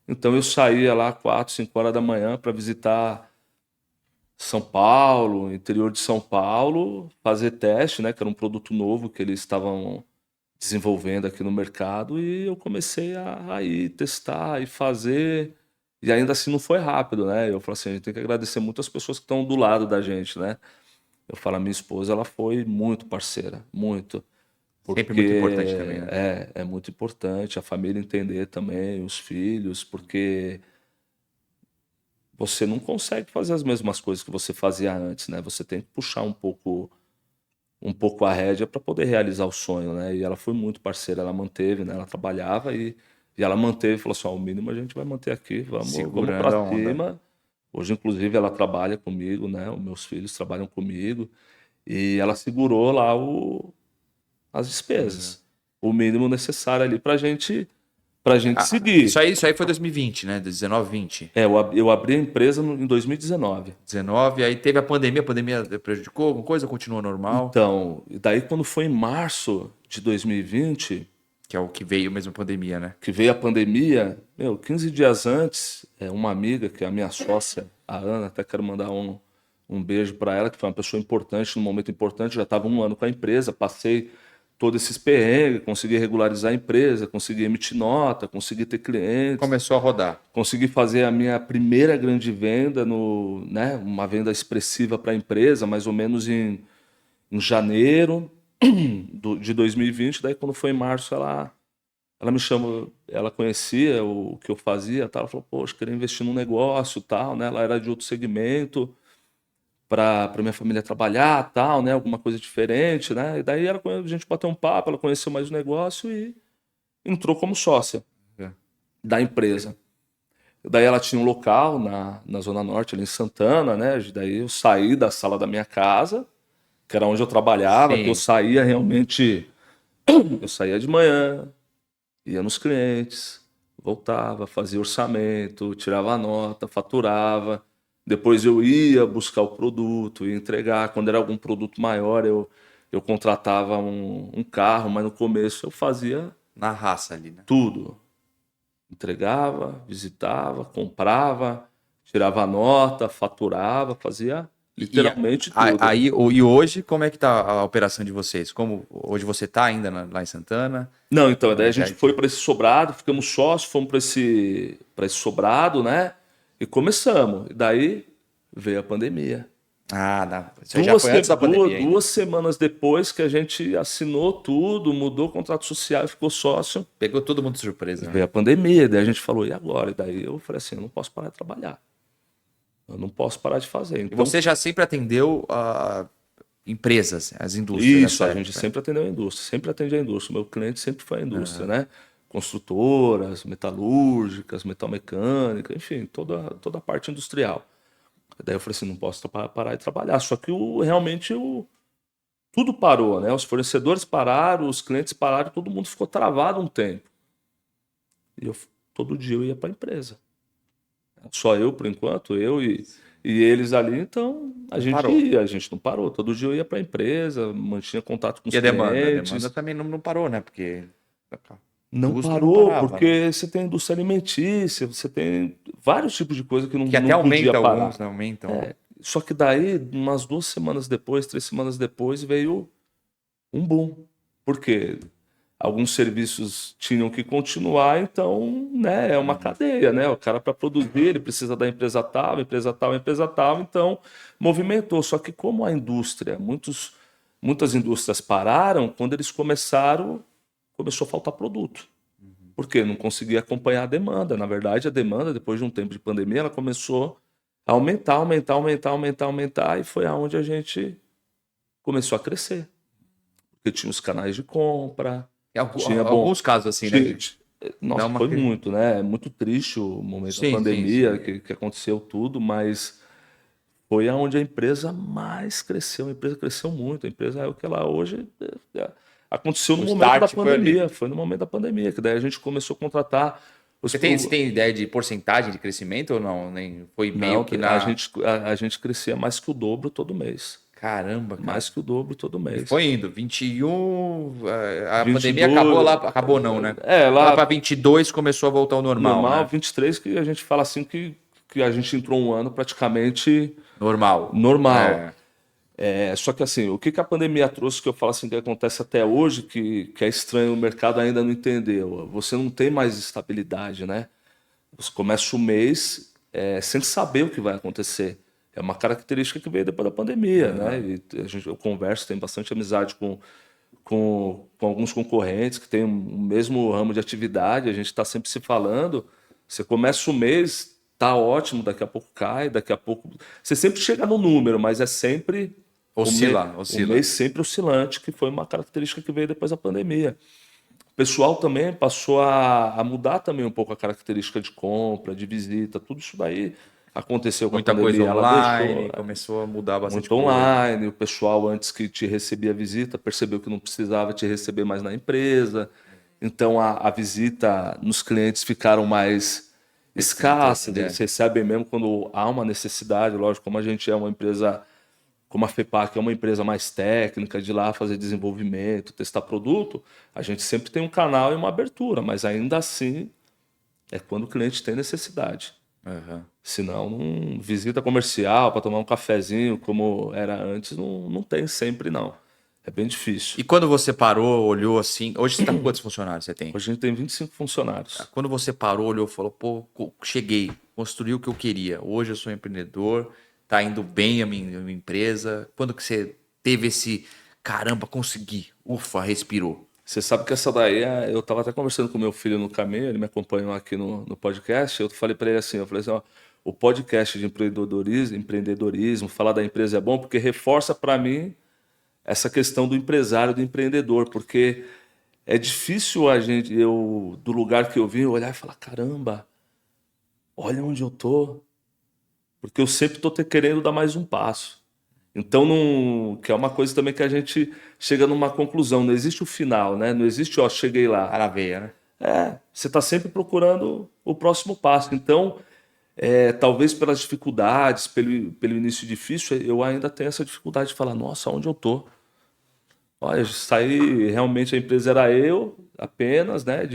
Speaker 2: Então, eu saía lá 4, 5 horas da manhã para visitar São Paulo, interior de São Paulo, fazer teste, né, que era um produto novo que eles estavam desenvolvendo aqui no mercado, e eu comecei a ir testar e fazer, e ainda assim não foi rápido, né? Eu falei assim, a gente tem que agradecer muito as pessoas que estão do lado da gente, né? Eu falo, a minha esposa, ela foi muito parceira, muito.
Speaker 1: Sempre muito
Speaker 2: Porque
Speaker 1: importante também, né?
Speaker 2: é muito importante a família entender também, os filhos, porque você não consegue fazer as mesmas coisas que você fazia antes, né? Você tem que puxar um pouco a rédea para poder realizar o sonho, né? E ela foi muito parceira, ela manteve, né? Ela trabalhava e ela manteve, falou assim, ó, o mínimo a gente vai manter aqui, vamos
Speaker 1: Segurando a
Speaker 2: para
Speaker 1: onda.
Speaker 2: cima. Hoje, inclusive, ela trabalha comigo, né? Os meus filhos trabalham comigo e ela segurou lá as despesas, o mínimo necessário ali para gente
Speaker 1: Isso
Speaker 2: seguir.
Speaker 1: aí, isso aí foi 2020, né? 19, 20.
Speaker 2: Eu abri a empresa em 2019.
Speaker 1: 19, aí teve a pandemia prejudicou alguma coisa ou continua normal?
Speaker 2: Então, e daí quando foi em março de 2020,
Speaker 1: Que é o que veio mesmo a pandemia, né?
Speaker 2: que veio a pandemia, 15 dias antes, uma amiga, que é a minha sócia, a Ana, até quero mandar um beijo para ela, que foi uma pessoa importante, num momento importante, já estava 1 ano com a empresa, passei todos esses perrengues, consegui regularizar a empresa, consegui emitir nota, consegui ter clientes,
Speaker 1: Começou a rodar.
Speaker 2: consegui fazer a minha primeira grande venda, né, uma venda expressiva para a empresa, mais ou menos em janeiro de 2020. Daí, quando foi em março, ela me chamou, ela conhecia o que eu fazia, tal. Ela falou, poxa, queria investir num negócio, tal, né? Ela era de outro segmento, para minha família trabalhar, tal, né? Alguma coisa diferente, né? E daí a gente bateu um papo, ela conheceu mais o negócio e entrou como sócia
Speaker 1: É.
Speaker 2: da empresa. Daí ela tinha um local na Zona Norte, ali em Santana, né? Daí eu saí da sala da minha casa, que era onde eu trabalhava, que eu
Speaker 1: Sim.
Speaker 2: saía realmente, eu saía de manhã, ia nos clientes, voltava, fazia orçamento, tirava a nota, faturava. Depois eu ia buscar o produto, ia entregar. Quando era algum produto maior, eu contratava um carro, mas no começo eu fazia
Speaker 1: Na raça ali, né?
Speaker 2: tudo. Entregava, visitava, comprava, tirava a nota, faturava, fazia literalmente tudo.
Speaker 1: E hoje, como é que tá a operação de vocês? Como hoje você tá ainda lá em Santana?
Speaker 2: Não, então, daí a
Speaker 1: Já-
Speaker 2: gente foi para esse sobrado, ficamos sócios, fomos para esse sobrado, né? E começamos. E daí veio a pandemia.
Speaker 1: Isso aí já foi antes da pandemia ainda.
Speaker 2: 2 semanas depois que a gente assinou tudo, mudou o contrato social e ficou sócio,
Speaker 1: Pegou todo mundo de surpresa, né?
Speaker 2: veio a pandemia. Daí a gente falou, e agora? E daí eu falei assim, eu não posso parar de trabalhar. Eu não posso parar de fazer.
Speaker 1: E
Speaker 2: Então,
Speaker 1: você já sempre atendeu empresas, as indústrias
Speaker 2: isso,
Speaker 1: nessa
Speaker 2: a gente
Speaker 1: época.
Speaker 2: sempre atendeu a indústria, sempre atende a indústria. Meu cliente sempre foi a indústria, né? Construtoras, metalúrgicas, metalmecânica, enfim, toda a parte industrial. Daí eu falei assim, não posso parar de trabalhar. Só que realmente tudo parou, né? Os fornecedores pararam, os clientes pararam, todo mundo ficou travado um tempo. E todo dia eu ia para a empresa. Só eu, por enquanto, eu e eles ali, então a
Speaker 1: Não
Speaker 2: gente
Speaker 1: parou.
Speaker 2: ia, a gente não parou. Todo dia eu ia para a empresa, mantinha contato com os
Speaker 1: E a demanda? A
Speaker 2: clientes.
Speaker 1: demanda também não parou, né? Porque a
Speaker 2: Não
Speaker 1: indústria não
Speaker 2: parou,
Speaker 1: parava, né?
Speaker 2: porque você tem indústria alimentícia, você tem vários tipos de coisa que
Speaker 1: Que até
Speaker 2: não podia
Speaker 1: aumenta
Speaker 2: parar.
Speaker 1: alguns, né? Aumentam.
Speaker 2: Só que daí, umas 2 semanas depois, 3 semanas depois, veio um boom. Por quê? Alguns serviços tinham que continuar, então, né, é uma cadeia, né? O cara para produzir, ele precisa da empresa tal, empresa tal, empresa tal, então movimentou. Só que como a indústria, muitas indústrias pararam, quando eles começou a faltar produto. Porque não conseguia acompanhar a demanda. Na verdade, a demanda, depois de um tempo de pandemia, ela começou aumentar, e foi aonde a gente começou a crescer. Porque tinha os canais de compra, tinha,
Speaker 1: Alguns casos assim, né?
Speaker 2: nossa, foi muito, né? É muito triste o momento da pandemia, que aconteceu tudo, mas foi aonde a empresa mais cresceu. A empresa cresceu muito. A empresa é o que ela hoje aconteceu no momento da pandemia. Foi no momento da pandemia, que daí a gente começou a contratar.
Speaker 1: Você tem ideia de porcentagem de crescimento ou não? Nem foi meio que
Speaker 2: a gente crescia mais que o dobro todo mês.
Speaker 1: Caramba, cara.
Speaker 2: Mais que o dobro todo mês.
Speaker 1: E foi indo. 21, a pandemia acabou lá, acabou não, né? Lá para 22 começou a voltar ao normal, né?
Speaker 2: 23 que a gente fala assim que a gente entrou um ano praticamente
Speaker 1: normal.
Speaker 2: Só que assim, o que a pandemia trouxe, que eu falo assim, que acontece até hoje, que é estranho, o mercado ainda não entendeu. Você não tem mais estabilidade, né? Você começa o mês sem saber o que vai acontecer. É uma característica que veio depois da pandemia, né? E eu converso, tenho bastante amizade com alguns concorrentes que têm o mesmo ramo de atividade, a gente está sempre se falando. Você começa o mês, tá ótimo, daqui a pouco cai, daqui a pouco... Você sempre chega no número, mas é sempre...
Speaker 1: Oscila.
Speaker 2: O mês sempre oscilante, que foi uma característica que veio depois da pandemia. O pessoal também passou a mudar também um pouco a característica de compra, de visita, tudo isso daí aconteceu com a pandemia.
Speaker 1: Muita coisa online, começou a mudar bastante
Speaker 2: coisa. Muito online, o pessoal antes que te recebia a visita percebeu que não precisava te receber mais na empresa. Então a visita nos clientes ficaram mais escassa, eles recebem mesmo quando há uma necessidade. Lógico, como a gente é uma empresa, como a FEPAC é uma empresa mais técnica, de lá fazer desenvolvimento, testar produto, a gente sempre tem um canal e uma abertura, mas ainda assim é quando o cliente tem necessidade. Senão, visita comercial para tomar um cafezinho, como era antes, não tem sempre, não. É bem difícil.
Speaker 1: E quando você parou, olhou assim... Hoje você está com quantos funcionários você tem?
Speaker 2: Hoje a gente tem 25 funcionários.
Speaker 1: Quando você parou, olhou e falou, pô, cheguei, construí o que eu queria. Hoje eu sou empreendedor, tá indo bem a minha empresa. Quando que você teve esse, caramba, consegui, ufa, respirou?
Speaker 2: Você sabe que essa daí, eu estava até conversando com meu filho no caminho, ele me acompanhou aqui no podcast, eu falei para ele assim, ó, o podcast de empreendedorismo, falar da empresa é bom porque reforça para mim essa questão do empresário, do empreendedor, porque é difícil do lugar que eu vim, olhar e falar, caramba, olha onde eu tô, porque eu sempre tô querendo dar mais um passo. Então, que é uma coisa também que a gente chega numa conclusão, não existe o final, né? Não existe, cheguei lá.
Speaker 1: Cara veia, né?
Speaker 2: Você está sempre procurando o próximo passo. Então, talvez pelas dificuldades, pelo início difícil, eu ainda tenho essa dificuldade de falar, nossa, onde eu tô? Olha, saí, realmente a empresa era eu apenas, né?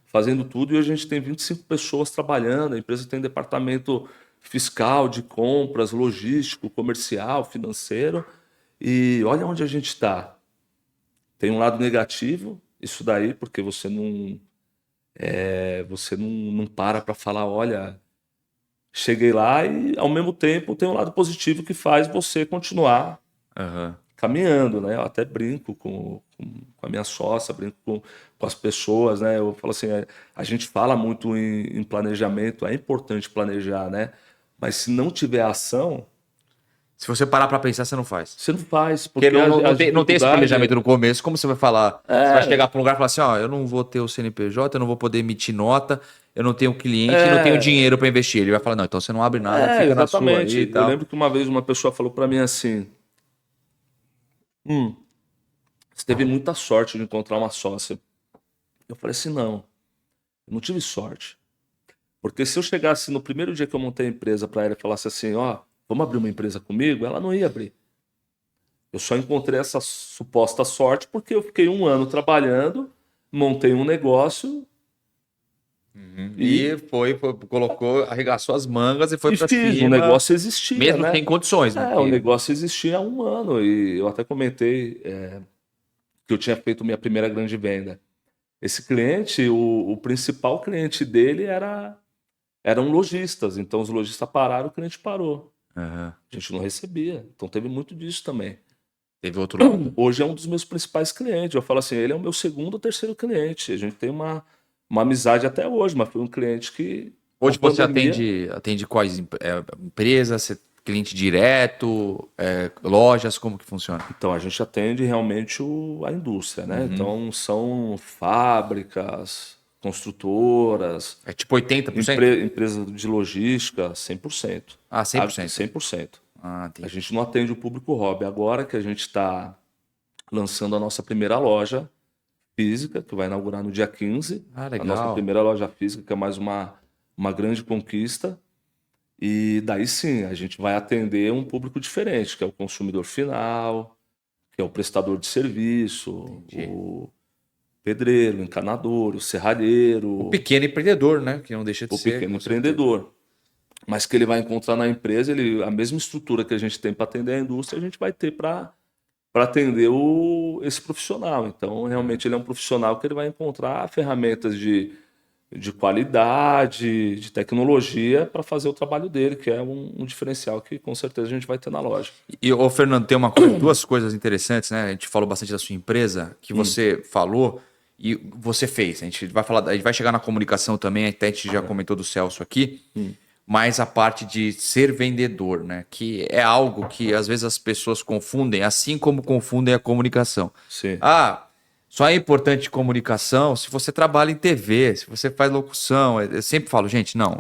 Speaker 2: Fazendo tudo, e hoje a gente tem 25 pessoas trabalhando, a empresa tem departamento fiscal, de compras, logístico, comercial, financeiro. E olha onde a gente está. Tem um lado negativo, isso daí, porque você não para falar, olha, cheguei lá, e ao mesmo tempo tem um lado positivo que faz você continuar caminhando, né? Eu até brinco com a minha sócia, brinco com as pessoas, né? Eu falo assim, a gente fala muito em planejamento, é importante planejar, né? Mas se não tiver ação...
Speaker 1: Se você parar para pensar, você não faz.
Speaker 2: Você não faz.
Speaker 1: Porque não tem esse planejamento no começo. Como você vai falar? Você vai chegar para um lugar e falar assim, eu não vou ter o CNPJ, eu não vou poder emitir nota, eu não tenho cliente, eu não tenho dinheiro para investir. Ele vai falar, não, então você não abre nada, fica exatamente. Na sua aí e tal.
Speaker 2: Eu lembro que uma vez uma pessoa falou para mim assim, você teve muita sorte de encontrar uma sócia. Eu falei assim, não, eu não tive sorte. Porque se eu chegasse no primeiro dia que eu montei a empresa para ela e falasse assim, vamos abrir uma empresa comigo, ela não ia abrir. Eu só encontrei essa suposta sorte porque eu fiquei 1 ano trabalhando, montei um negócio.
Speaker 1: E arregaçou as mangas e foi para cima.
Speaker 2: O negócio existia,
Speaker 1: mesmo
Speaker 2: né?
Speaker 1: sem condições, né?
Speaker 2: O negócio existia há 1 ano. E eu até comentei que eu tinha feito minha primeira grande venda. Esse cliente, o principal cliente dele eram lojistas. Então os lojistas pararam, o cliente parou. A gente não recebia. Então teve muito disso também.
Speaker 1: Teve outro lado.
Speaker 2: Hoje é um dos meus principais clientes. Eu falo assim, ele é o meu 2º ou 3º cliente. A gente tem uma amizade até hoje, mas foi um cliente que
Speaker 1: Hoje
Speaker 2: A
Speaker 1: você
Speaker 2: pandemia,
Speaker 1: atende quais empresas, cliente direto, lojas, como que funciona?
Speaker 2: então a gente atende realmente a indústria, né?
Speaker 1: Uhum.
Speaker 2: Então são fábricas, construtoras,
Speaker 1: É tipo 80%?
Speaker 2: empresas de logística, 100%.
Speaker 1: Ah, 100%.
Speaker 2: 100%.
Speaker 1: Ah,
Speaker 2: A
Speaker 1: entendi.
Speaker 2: gente não atende o público hobby. Agora que a gente está lançando a nossa primeira loja física, que vai inaugurar no dia 15,
Speaker 1: Ah,
Speaker 2: a nossa
Speaker 1: legal.
Speaker 2: primeira loja física, que é mais uma grande conquista. E daí sim, a gente vai atender um público diferente, que é o consumidor final, que é o prestador de serviço,
Speaker 1: Entendi.
Speaker 2: o pedreiro, o encanador, o
Speaker 1: O
Speaker 2: serralheiro,
Speaker 1: pequeno empreendedor, né? Que não deixa de
Speaker 2: o
Speaker 1: ser,
Speaker 2: pequeno
Speaker 1: com certeza.
Speaker 2: empreendedor. Mas que ele vai encontrar na empresa, a mesma estrutura que a gente tem para atender a indústria, a gente vai ter para atender esse profissional. Então, realmente, ele é um profissional que ele vai encontrar ferramentas de qualidade, de tecnologia para fazer o trabalho dele, que é um diferencial que com certeza a gente vai ter na loja.
Speaker 1: E, ô, Fernando, tem duas coisas interessantes, né? A gente falou bastante da sua empresa, que
Speaker 2: Hum,
Speaker 1: você falou e você fez. A gente vai falar, a gente vai chegar na comunicação também, até a gente já comentou do Celso aqui,
Speaker 2: hum,
Speaker 1: mas a parte de ser vendedor, né? Que é algo que às vezes as pessoas confundem, assim como confundem a comunicação.
Speaker 2: sim,
Speaker 1: Ah, só é importante comunicação se você trabalha em TV, se você faz locução. Eu sempre falo, gente, não,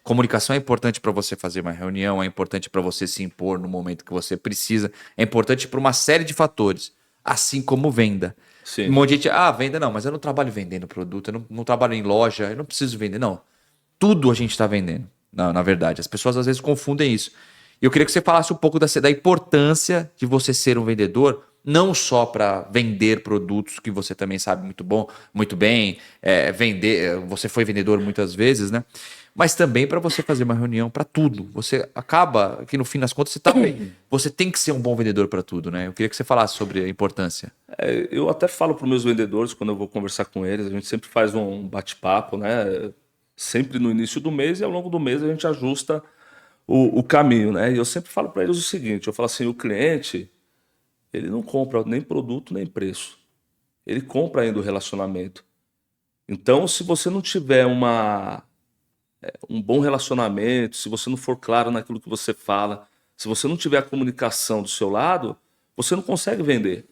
Speaker 1: comunicação é importante para você fazer uma reunião, é importante para você se impor no momento que você precisa, é importante para uma série de fatores, assim como venda. Um
Speaker 2: sim.
Speaker 1: monte de gente, venda não, mas eu não trabalho vendendo produto, eu não trabalho em loja, eu não preciso vender, não. Tudo a gente está vendendo, na verdade. As pessoas às vezes confundem isso. E eu queria que você falasse um pouco da importância de você ser um vendedor, não só para vender produtos, que você também sabe muito bem, vender. Você foi vendedor muitas vezes, né? Mas também para você fazer uma reunião para tudo. Você acaba que no fim das contas você tem que ser um bom vendedor para tudo, né? Eu queria que você falasse sobre a importância.
Speaker 2: Eu até falo para os meus vendedores, quando eu vou conversar com eles, a gente sempre faz um bate-papo, né? Sempre no início do mês e ao longo do mês a gente ajusta o caminho, né? E eu sempre falo para eles o seguinte, eu falo assim, o cliente, ele não compra nem produto nem preço. Ele compra ainda o relacionamento. Então, se você não tiver um bom relacionamento, se você não for claro naquilo que você fala, se você não tiver a comunicação do seu lado, você não consegue vender.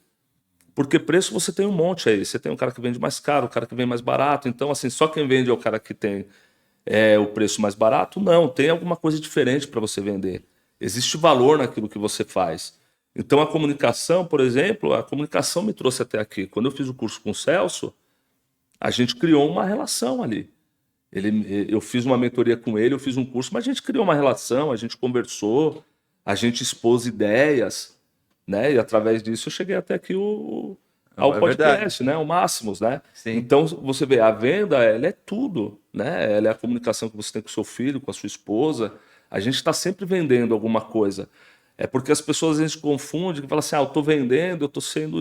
Speaker 2: Porque preço você tem um monte aí. Você tem um cara que vende mais caro, o cara que vende mais barato. Então, assim, só quem vende é o cara que tem o preço mais barato? Não, tem alguma coisa diferente para você vender. Existe valor naquilo que você faz. Então, a comunicação, por exemplo, a comunicação me trouxe até aqui. Quando eu fiz o curso com o Celso, a gente criou uma relação ali. Eu fiz uma mentoria com ele, eu fiz um curso, mas a gente criou uma relação, a gente conversou, a gente expôs ideias, né? E através disso eu cheguei até aqui ao
Speaker 1: É verdade.
Speaker 2: podcast, né? O Máximos, né?
Speaker 1: Sim.
Speaker 2: Então você vê, a venda, ela é tudo, né? Ela é a comunicação que você tem com o seu filho, com a sua esposa. A gente está sempre vendendo alguma coisa. É porque as pessoas às vezes confundem, que falam assim, eu estou vendendo,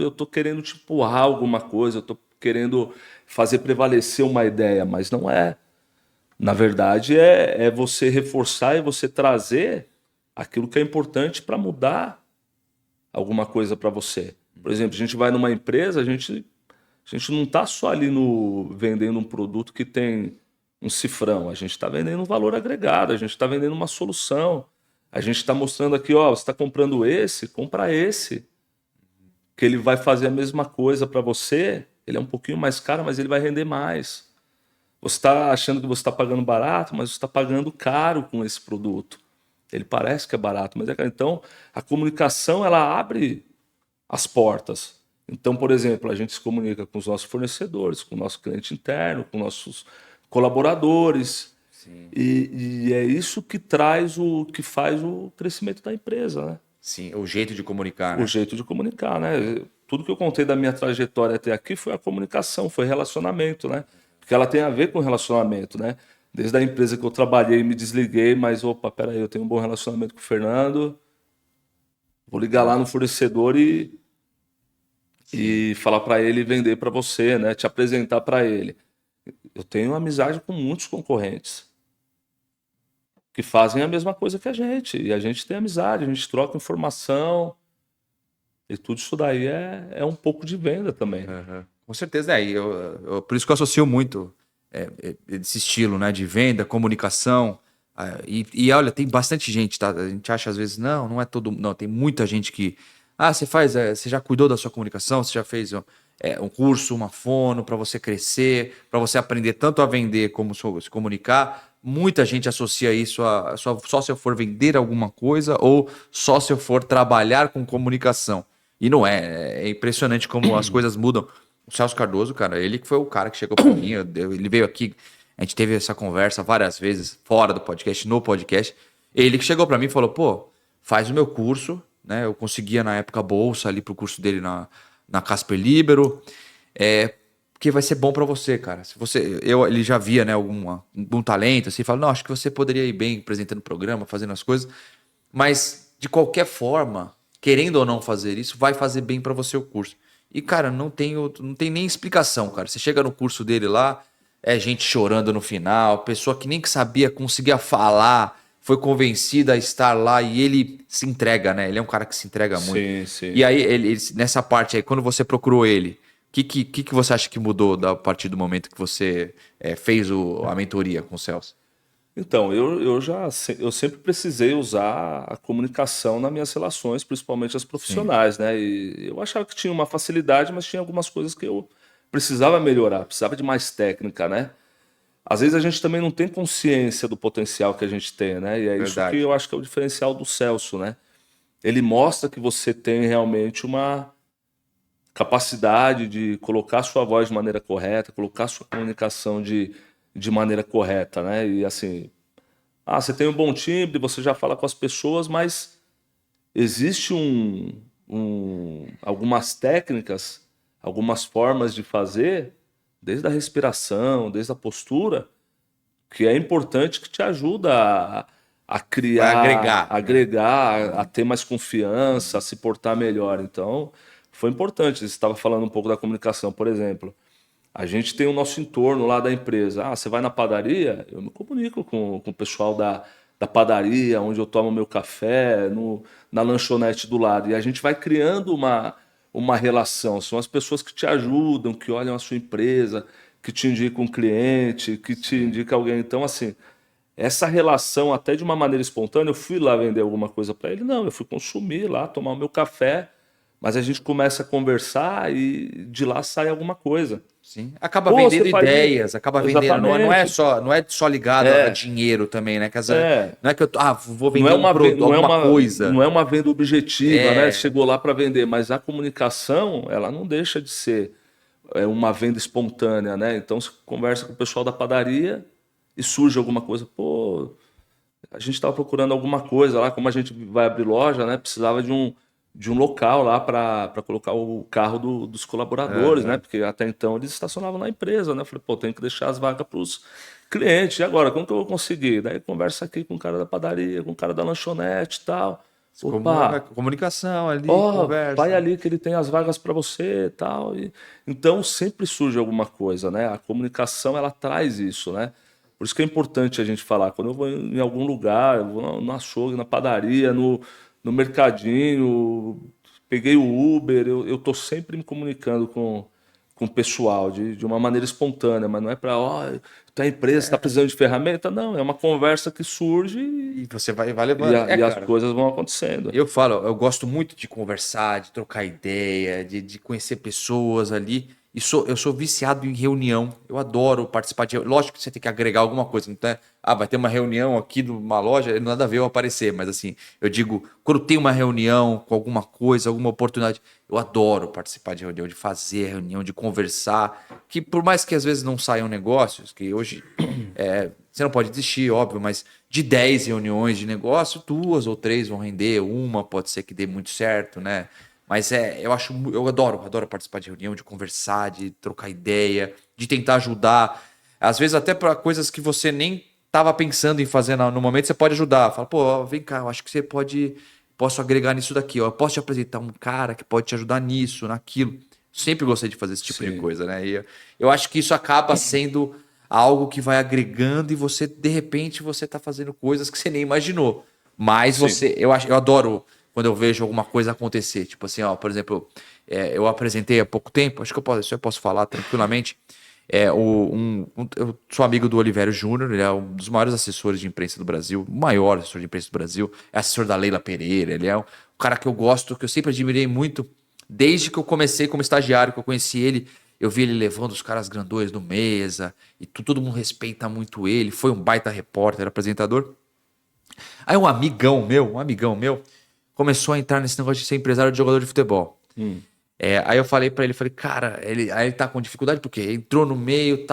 Speaker 2: eu estou querendo te empurrar alguma coisa, eu estou querendo fazer prevalecer uma ideia, mas não é. Na verdade, é você reforçar e você trazer aquilo que é importante para mudar alguma coisa para você. Por exemplo, a gente vai numa empresa, a gente não está só ali no vendendo um produto que tem um cifrão, a gente está vendendo um valor agregado, a gente está vendendo uma solução. A gente está mostrando aqui, ó, você está comprando esse, compra esse, que ele vai fazer a mesma coisa para você. Ele é um pouquinho mais caro, mas ele vai render mais. Você está achando que você está pagando barato, mas você está pagando caro com esse produto. Ele parece que é barato, mas é caro. Então, a comunicação ela abre as portas. Então, por exemplo, a gente se comunica com os nossos fornecedores, com o nosso cliente interno, com nossos colaboradores.
Speaker 1: Sim.
Speaker 2: E é isso que que faz o crescimento da empresa, né?
Speaker 1: Sim, o jeito de comunicar,
Speaker 2: O
Speaker 1: né?
Speaker 2: jeito de comunicar, né? Tudo que eu contei da minha trajetória até aqui foi a comunicação, foi relacionamento, né? Porque ela tem a ver com relacionamento, né? Desde a empresa que eu trabalhei, me desliguei, mas opa, peraí, eu tenho um bom relacionamento com o Fernando, vou ligar lá no fornecedor
Speaker 1: Sim.
Speaker 2: e falar para ele vender para você, né? Te apresentar para ele. Eu tenho amizade com muitos concorrentes que fazem a mesma coisa que a gente, e a gente tem amizade, a gente troca informação, e tudo isso daí é um pouco de venda também.
Speaker 1: Aham. Com certeza, por isso que eu associo muito. desse estilo, né? De venda, comunicação. E olha, tem bastante gente, tá? A gente acha às vezes, não é todo. Não, tem muita gente que. Você já cuidou da sua comunicação, você já fez um curso, uma fono para você crescer, para você aprender tanto a vender como se comunicar. Muita gente associa isso só se eu for vender alguma coisa ou só se eu for trabalhar com comunicação. E não é. É impressionante como as coisas mudam. O Celso Cardoso, cara, ele que foi o cara que chegou pra mim. Ele veio aqui, a gente teve essa conversa várias vezes, fora do podcast, no podcast. Ele que chegou pra mim e falou: pô, faz o meu curso, né? Eu conseguia na época bolsa ali pro curso dele na Casper Libero. Porque vai ser bom pra você, cara. Se você, ele já via, né, algum talento, assim, fala: não, acho que você poderia ir bem apresentando o programa, fazendo as coisas. Mas, de qualquer forma, querendo ou não fazer isso, vai fazer bem pra você o curso. E, cara, não tem nem explicação, cara. Você chega no curso dele lá, é gente chorando no final, pessoa que nem que sabia, conseguia falar, foi convencida a estar lá e ele se entrega, né? Ele é um cara que se entrega muito.
Speaker 2: Sim, sim.
Speaker 1: E aí, nessa parte aí, quando você procurou ele, o que você acha que mudou a partir do momento que você fez a mentoria com o Celso?
Speaker 2: Então, eu sempre precisei usar a comunicação nas minhas relações, principalmente as
Speaker 1: Sim,
Speaker 2: profissionais, né? E eu achava que tinha uma facilidade, mas tinha algumas coisas que eu precisava melhorar, precisava de mais técnica, né? Às vezes a gente também não tem consciência do potencial que a gente tem, né? E é isso que
Speaker 1: verdade.
Speaker 2: eu acho que é o diferencial do Celso, né? Ele mostra que você tem realmente uma capacidade de colocar a sua voz de maneira correta, colocar a sua comunicação de maneira correta, né? E assim, você tem um bom timbre, você já fala com as pessoas, mas existe algumas técnicas, algumas formas de fazer, desde a respiração, desde a postura, que é importante, que te ajuda a
Speaker 1: Vai
Speaker 2: criar,
Speaker 1: agregar,
Speaker 2: a
Speaker 1: né?
Speaker 2: agregar, a ter mais confiança, a se portar melhor. Então, foi importante. Você estava falando um pouco da comunicação, por exemplo. A gente tem o nosso entorno lá da empresa. Você vai na padaria? Eu me comunico com o pessoal da padaria, onde eu tomo meu café, na lanchonete do lado. E a gente vai criando uma relação. São as pessoas que te ajudam, que olham a sua empresa, que te indicam um cliente, que te
Speaker 1: Sim.
Speaker 2: indica alguém. Então, assim, essa relação, até de uma maneira espontânea, eu fui lá vender alguma coisa para ele? Não, eu fui consumir lá, tomar o meu café, mas a gente começa a conversar e de lá sai alguma coisa.
Speaker 1: Sim. Acaba
Speaker 2: Pô, você
Speaker 1: vendendo
Speaker 2: faz isso?
Speaker 1: ideias, acaba vendendo.
Speaker 2: Exatamente.
Speaker 1: Não é só ligado a
Speaker 2: É,
Speaker 1: dinheiro também, né?
Speaker 2: é.
Speaker 1: Não é que eu vou
Speaker 2: Não
Speaker 1: vender
Speaker 2: é uma, não é
Speaker 1: alguma
Speaker 2: uma,
Speaker 1: coisa.
Speaker 2: não é uma venda objetiva, né?
Speaker 1: É,
Speaker 2: Chegou lá para vender, mas a comunicação, ela não deixa de ser uma venda espontânea, né? Então você conversa com o pessoal da padaria e surge alguma coisa. Pô, a gente estava procurando alguma coisa lá, como a gente vai abrir loja, né? Precisava de um local lá para colocar o carro dos colaboradores, né?
Speaker 1: aham.
Speaker 2: Porque até então eles estacionavam na empresa, né? Eu falei, pô, tem que deixar as vagas para os clientes. E agora, como que eu vou conseguir? Daí conversa aqui com o cara da padaria, com o cara da lanchonete e tal. Opa,
Speaker 1: Comunicação ali,
Speaker 2: ó, vai
Speaker 1: conversa.
Speaker 2: ali que ele tem as vagas para você e tal. Então sempre surge alguma coisa, né? A comunicação ela traz isso, né? Por isso que é importante a gente falar. Quando eu vou em algum lugar, eu vou no açougue, na padaria, no mercadinho, peguei o Uber, eu tô sempre me comunicando com o pessoal de uma maneira espontânea, mas não é para, ó, tua empresa está precisando de ferramenta? Não, é uma conversa que surge
Speaker 1: E você vai
Speaker 2: e,
Speaker 1: levando.
Speaker 2: e as
Speaker 1: Cara.
Speaker 2: coisas vão acontecendo.
Speaker 1: Eu falo, eu gosto muito de conversar, de trocar ideia, de conhecer pessoas ali. Eu sou viciado em reunião. Eu adoro participar de reunião. Lógico que você tem que agregar alguma coisa. Não é, vai ter uma reunião aqui numa loja, nada a ver eu aparecer. Mas assim, eu digo, quando tem uma reunião com alguma coisa, alguma oportunidade, eu adoro participar de reunião, de fazer reunião, de conversar. Que por mais que às vezes não saiam negócios, que hoje você não pode desistir, óbvio, mas de 10 reuniões de negócio, 2 ou 3 vão render, uma pode ser que dê muito certo, né? Mas eu adoro participar de reunião, de conversar, de trocar ideia, de tentar ajudar. Às vezes até para coisas que você nem estava pensando em fazer no momento, você pode ajudar. Fala, pô, vem cá, eu acho que posso agregar nisso daqui, ó. Eu posso te apresentar um cara que pode te ajudar nisso, naquilo. Sempre gostei de fazer esse tipo de
Speaker 2: Sim,
Speaker 1: coisa, né? E eu acho que isso acaba sendo algo que vai agregando e você, de repente, você está fazendo coisas que você nem imaginou. Mas
Speaker 2: sim.
Speaker 1: eu adoro quando eu vejo alguma coisa acontecer. Tipo assim, ó, por exemplo, eu apresentei há pouco tempo, acho que isso eu posso falar tranquilamente. Eu sou amigo do Olivério Júnior, ele é um dos maiores assessores de imprensa do Brasil, o maior assessor de imprensa do Brasil, é assessor da Leila Pereira, ele é um cara que eu gosto, que eu sempre admirei muito, desde que eu comecei como estagiário, que eu conheci ele, eu vi ele levando os caras grandões no mesa, e todo mundo respeita muito ele, foi um baita repórter, apresentador. Aí um amigão meu, começou a entrar nesse negócio de ser empresário de jogador de futebol. Aí eu falei pra ele, falei, cara, aí ele tá com dificuldade porque entrou no meio,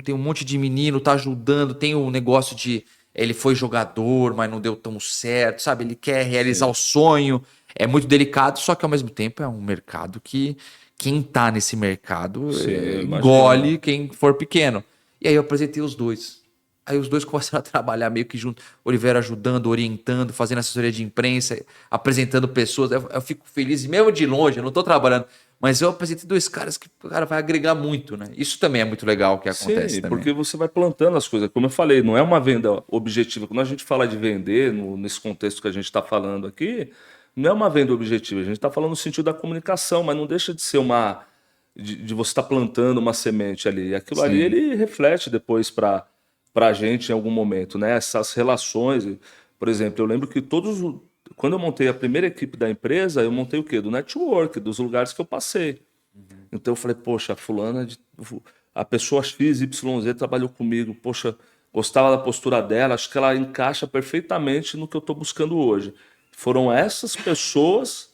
Speaker 1: tem um monte de menino, tá ajudando, tem um negócio de ele foi jogador, mas não deu tão certo, sabe? Ele quer realizar
Speaker 2: Sim.
Speaker 1: o sonho, é muito delicado, só que ao mesmo tempo é um mercado que quem tá nesse mercado
Speaker 2: Sim, eu imagino.
Speaker 1: engole quem for pequeno. E aí eu apresentei os dois. Aí os dois começaram a trabalhar meio que junto. Oliveira ajudando, orientando, fazendo assessoria de imprensa, apresentando pessoas. Eu fico feliz, mesmo de longe, eu não tô trabalhando. Mas eu apresentei dois caras que, cara, vai agregar muito, né? Isso também é muito legal que acontece
Speaker 2: Sim,
Speaker 1: também.
Speaker 2: porque você vai plantando as coisas. Como eu falei, não é uma venda objetiva. Quando a gente fala de vender, nesse contexto que a gente está falando aqui, não é uma venda objetiva. A gente está falando no sentido da comunicação, mas não deixa de ser uma. De você estar plantando uma semente ali. E aquilo ali
Speaker 1: Sim,
Speaker 2: ele reflete depois para a gente em algum momento, né? Essas relações. Por exemplo, eu lembro que quando eu montei a primeira equipe da empresa, eu montei o quê? Do network, dos lugares que eu passei. Então eu falei, poxa, a pessoa X, Y, Z trabalhou comigo, poxa, gostava da postura dela, acho que ela encaixa perfeitamente no que eu estou buscando hoje. Foram essas pessoas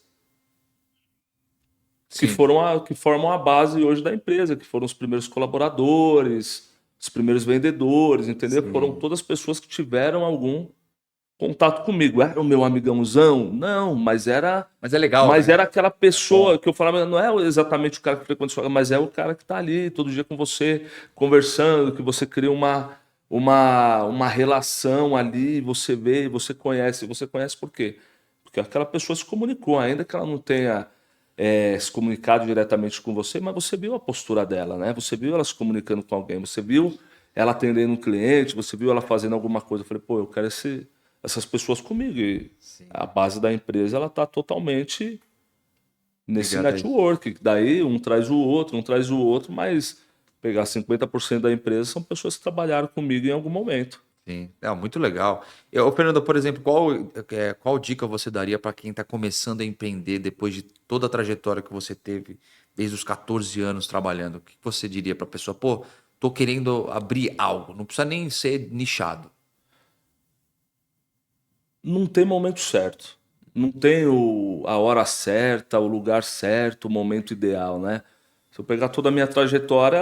Speaker 1: sim,
Speaker 2: que formam a base hoje da empresa, que foram os primeiros colaboradores, os primeiros vendedores, entendeu? Foram
Speaker 1: sim.
Speaker 2: todas pessoas que tiveram algum contato comigo. Era o meu amigãozão? Não, mas era.
Speaker 1: Mas é legal,
Speaker 2: Mas
Speaker 1: né?
Speaker 2: era aquela
Speaker 1: É bom.
Speaker 2: pessoa que eu falava, não é exatamente o cara que frequenta sua, mas é o cara que está ali todo dia com você, conversando, que você cria uma relação ali, você vê, você conhece. Você conhece por quê? Porque aquela pessoa se comunicou, ainda que ela não tenha se comunicado diretamente com você, mas você viu a postura dela, né? Você viu ela se comunicando com alguém, você viu ela atendendo um cliente, você viu ela fazendo alguma coisa. Eu falei, pô, eu quero essas pessoas comigo. E a
Speaker 1: Sim,
Speaker 2: base da empresa ela está totalmente nesse
Speaker 1: obrigado aí.
Speaker 2: network. Daí um traz o outro, mas pegar 50% da empresa são pessoas que trabalharam comigo em algum momento.
Speaker 1: Sim, é muito legal. Ô, Fernando, por exemplo, qual dica você daria para quem está começando a empreender depois de toda a trajetória que você teve desde os 14 anos trabalhando? O que você diria para a pessoa? Pô, tô querendo abrir algo, não precisa nem ser nichado.
Speaker 2: Não tem momento certo. Não tem a hora certa, o lugar certo, o momento ideal, né? Se eu pegar toda a minha trajetória,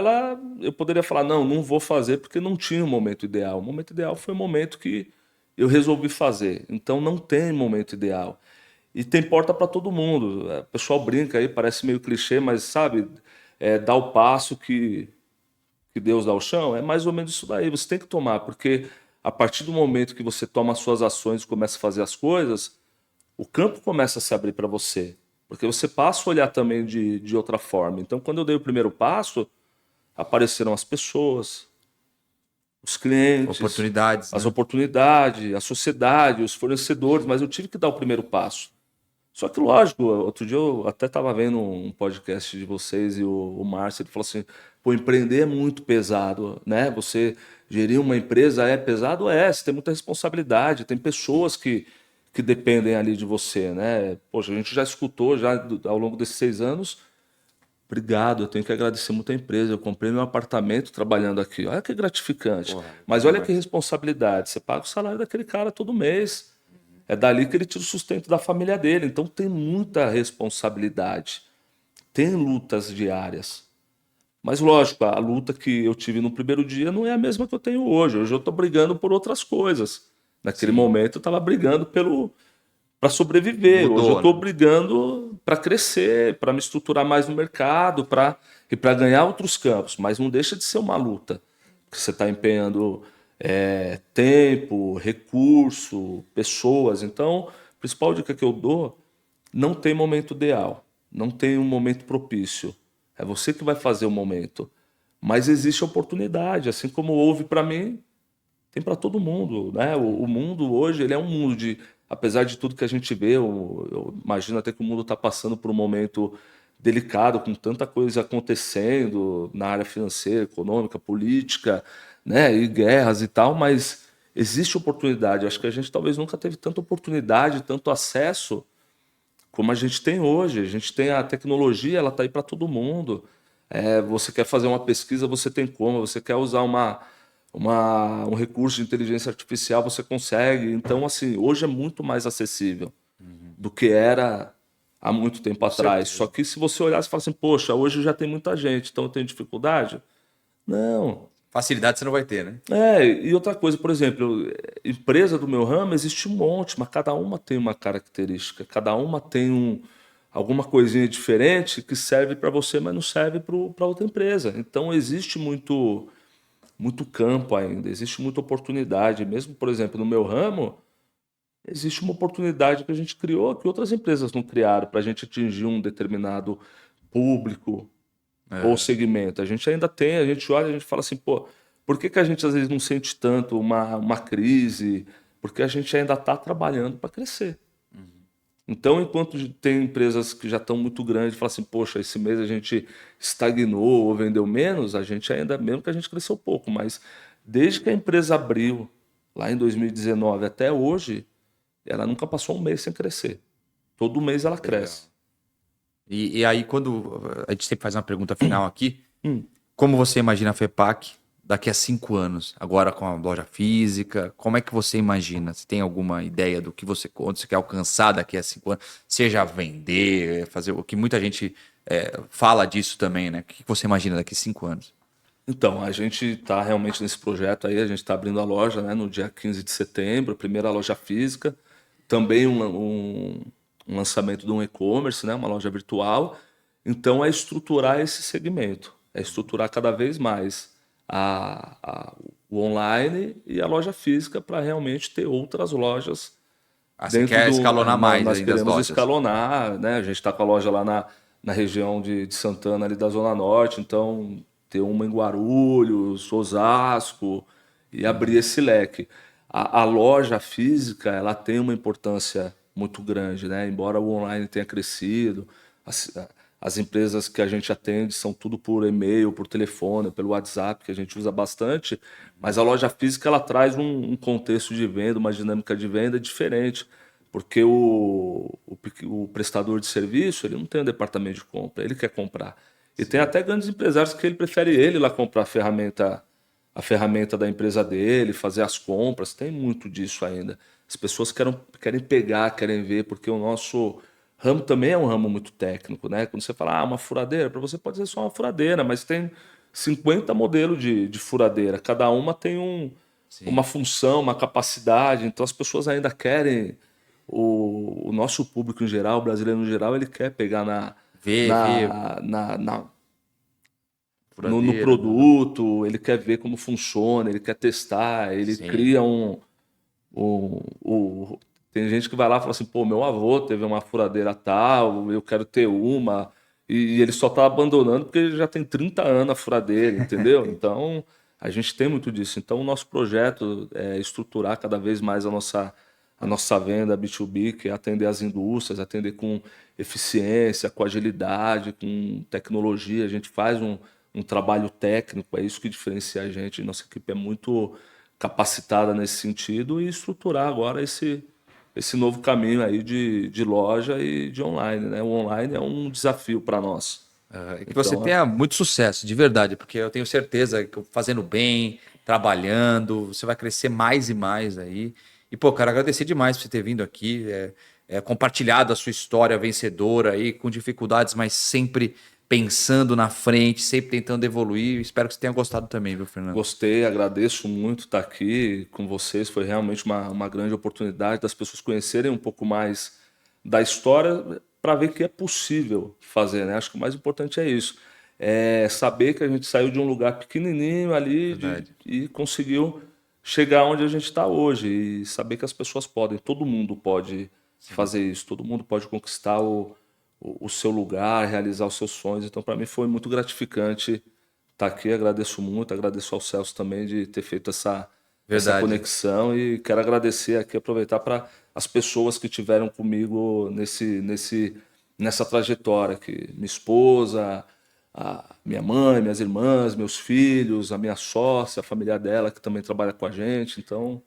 Speaker 2: eu poderia falar, não, não vou fazer porque não tinha o momento ideal. O momento ideal foi o momento que eu resolvi fazer. Então não tem momento ideal. E tem porta para todo mundo. O pessoal brinca aí, parece meio clichê, mas sabe, dá o passo que Deus dá o chão, é mais ou menos isso daí. Você tem que tomar, porque a partir do momento que você toma as suas ações e começa a fazer as coisas, o campo começa a se abrir para você. Porque você passa a olhar também de outra forma. Então, quando eu dei o primeiro passo, apareceram as pessoas, os clientes,
Speaker 1: Oportunidades,
Speaker 2: as
Speaker 1: né?
Speaker 2: oportunidades, a sociedade, os fornecedores, mas eu tive que dar o primeiro passo. Só que, lógico, outro dia eu até estava vendo um podcast de vocês e o Márcio, ele falou assim, pô, empreender é muito pesado, né? Você gerir uma empresa é pesado? É, você tem muita responsabilidade, tem pessoas que dependem ali de você, né? Poxa, a gente já escutou já ao longo desses 6 anos, obrigado, eu tenho que agradecer muito a empresa, eu comprei meu apartamento trabalhando aqui, olha que gratificante.
Speaker 1: Porra, legal
Speaker 2: Mas olha que
Speaker 1: demais.
Speaker 2: responsabilidade, você paga o salário daquele cara todo mês, é dali que ele tira o sustento da família dele. Então tem muita responsabilidade. Tem lutas diárias. Mas lógico, a luta que eu tive no primeiro dia não é a mesma que eu tenho hoje. Hoje eu estou brigando por outras coisas. Naquele
Speaker 1: Sim,
Speaker 2: momento eu estava brigando para sobreviver. Hoje eu
Speaker 1: mudou,
Speaker 2: estou
Speaker 1: né?
Speaker 2: brigando para crescer, para me estruturar mais no mercado, e para ganhar outros campos. Mas não deixa de ser uma luta. Porque você está empenhando tempo, recurso, pessoas. Então, a principal dica que eu dou, não tem momento ideal, não tem um momento propício. É você que vai fazer o momento. Mas existe oportunidade, assim como houve para mim, tem para todo mundo, né? O mundo hoje, ele é um mundo apesar de tudo que a gente vê, eu imagino até que o mundo está passando por um momento delicado, com tanta coisa acontecendo na área financeira, econômica, política, né, e guerras e tal, mas existe oportunidade. Eu acho que a gente talvez nunca teve tanta oportunidade, tanto acesso como a gente tem hoje. A gente tem a tecnologia, ela está aí para todo mundo. Você quer fazer uma pesquisa, você tem como. Você quer usar um recurso de inteligência artificial, você consegue. Então, assim, hoje é muito mais acessível do que era há muito tempo
Speaker 1: Com
Speaker 2: atrás. Só
Speaker 1: certeza.
Speaker 2: que se você olhar e falar assim, poxa, hoje já tem muita gente, então eu tenho dificuldade? Não.
Speaker 1: Facilidade você não vai ter, né?
Speaker 2: E outra coisa, por exemplo, empresa do meu ramo existe um monte, mas cada uma tem uma característica, cada uma tem alguma coisinha diferente que serve para você, mas não serve para outra empresa. Então existe muito campo ainda, existe muita oportunidade. Mesmo, por exemplo, no meu ramo, existe uma oportunidade que a gente criou que outras empresas não criaram para a gente atingir um determinado público ou
Speaker 1: É.
Speaker 2: segmento. A gente ainda tem, a gente olha e a gente fala assim, pô, por que que a gente às vezes não sente tanto uma crise? Porque a gente ainda está trabalhando para crescer. Então, enquanto tem empresas que já estão muito grandes, falam assim, poxa, esse mês a gente estagnou ou vendeu menos, a gente ainda, mesmo que a gente cresceu pouco, mas desde que a empresa abriu, lá em 2019 até hoje, ela nunca passou um mês sem crescer. Todo mês ela
Speaker 1: Legal.
Speaker 2: cresce.
Speaker 1: E aí, quando a gente sempre faz uma pergunta final aqui,
Speaker 2: Hum.
Speaker 1: como você imagina a FEPAC daqui a 5 anos? Agora com a loja física, como é que você imagina? Você tem alguma ideia do que onde você quer alcançar daqui a 5 anos? Seja vender, fazer o que muita gente fala disso também, né? O que você imagina daqui a 5 anos?
Speaker 2: Então, a gente está realmente nesse projeto aí, a gente está abrindo a loja, né, no dia 15 de setembro, a primeira loja física, também um lançamento de um e-commerce, né, uma loja virtual. Então, é estruturar esse segmento, é estruturar cada vez mais o online e a loja física para realmente ter outras lojas
Speaker 1: Ah, você
Speaker 2: dentro
Speaker 1: quer escalonar mais
Speaker 2: nós
Speaker 1: ainda as
Speaker 2: queremos
Speaker 1: lojas?
Speaker 2: escalonar, né? A gente está com a loja lá na região de Santana, ali da Zona Norte, então ter uma em Guarulhos, Osasco e abrir esse leque. A loja física, ela tem uma importância muito grande, né? Embora o online tenha crescido, as, as empresas que a gente atende são tudo por e-mail, por telefone, pelo WhatsApp, que a gente usa bastante, mas a loja física ela traz um contexto de venda, uma dinâmica de venda diferente, porque o prestador de serviço ele não tem um departamento de compra, ele quer comprar. E tem
Speaker 1: Sim.
Speaker 2: até grandes empresários que ele prefere ele lá comprar a ferramenta da empresa dele, fazer as compras, tem muito disso ainda. As pessoas querem pegar, querem ver, porque o nosso ramo também é um ramo muito técnico, né? Quando você fala, uma furadeira, para você pode ser só uma furadeira, mas tem 50 modelos de furadeira, cada uma tem uma
Speaker 1: Sim.
Speaker 2: função, uma capacidade, então as pessoas ainda querem, o nosso público em geral, o brasileiro no geral, ele quer pegar
Speaker 1: Ver
Speaker 2: no
Speaker 1: furadeira.
Speaker 2: produto, ele quer ver como funciona, ele quer testar, ele
Speaker 1: Sim.
Speaker 2: cria um. Tem gente que vai lá e fala assim, pô, meu avô teve uma furadeira tal, eu quero ter uma, e ele só tá abandonando porque ele já tem 30 anos a furadeira, entendeu?
Speaker 1: Entendi.
Speaker 2: Então, a gente tem muito disso. Então, o nosso projeto é estruturar cada vez mais a nossa venda B2B, que é atender as indústrias, atender com eficiência, com agilidade, com tecnologia. A gente faz um trabalho técnico, é isso que diferencia a gente. Nossa equipe é muito capacitada nesse sentido e estruturar agora esse novo caminho aí de loja e de online, né? O online é um desafio para nós.
Speaker 1: Que você
Speaker 2: Então,
Speaker 1: tenha muito sucesso, de verdade, porque eu tenho certeza que fazendo bem, trabalhando, você vai crescer mais e mais aí. E, pô, quero agradecer demais por você ter vindo aqui, compartilhado a sua história vencedora aí, com dificuldades, mas sempre pensando na frente, sempre tentando evoluir. Espero que você tenha gostado também, viu, Fernando?
Speaker 2: gostei, agradeço muito estar aqui com vocês. Foi realmente uma grande oportunidade das pessoas conhecerem um pouco mais da história para ver que é possível fazer, né? Acho que o mais importante é isso. É saber que a gente saiu de um lugar pequenininho ali
Speaker 1: Verdade.
Speaker 2: e conseguiu chegar onde a gente está hoje. E saber que as pessoas podem, todo mundo pode
Speaker 1: Sim.
Speaker 2: fazer isso, todo mundo pode conquistar o seu lugar, realizar os seus sonhos. Então, para mim, foi muito gratificante estar aqui. Agradeço muito, agradeço ao Celso também de ter feito essa
Speaker 1: Verdade.
Speaker 2: conexão e quero agradecer aqui, aproveitar para as pessoas que tiveram comigo nessa trajetória aqui. Minha esposa, a minha mãe, minhas irmãs, meus filhos, a minha sócia, a família dela que também trabalha com a gente. Então,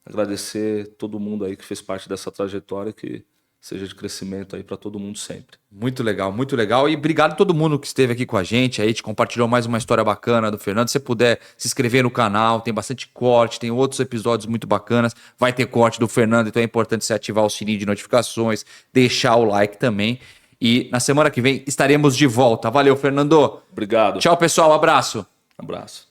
Speaker 2: agradecer todo mundo aí que fez parte dessa trajetória, que seja de crescimento aí para todo mundo sempre.
Speaker 1: Muito legal, muito legal. E obrigado a todo mundo que esteve aqui com a gente. Aí te compartilhou mais uma história bacana do Fernando. Se você puder se inscrever no canal, tem bastante corte, tem outros episódios muito bacanas. Vai ter corte do Fernando, então é importante você ativar o sininho de notificações, deixar o like também. E na semana que vem estaremos de volta. Valeu, Fernando.
Speaker 2: Obrigado.
Speaker 1: Tchau, pessoal. Abraço.
Speaker 2: Abraço.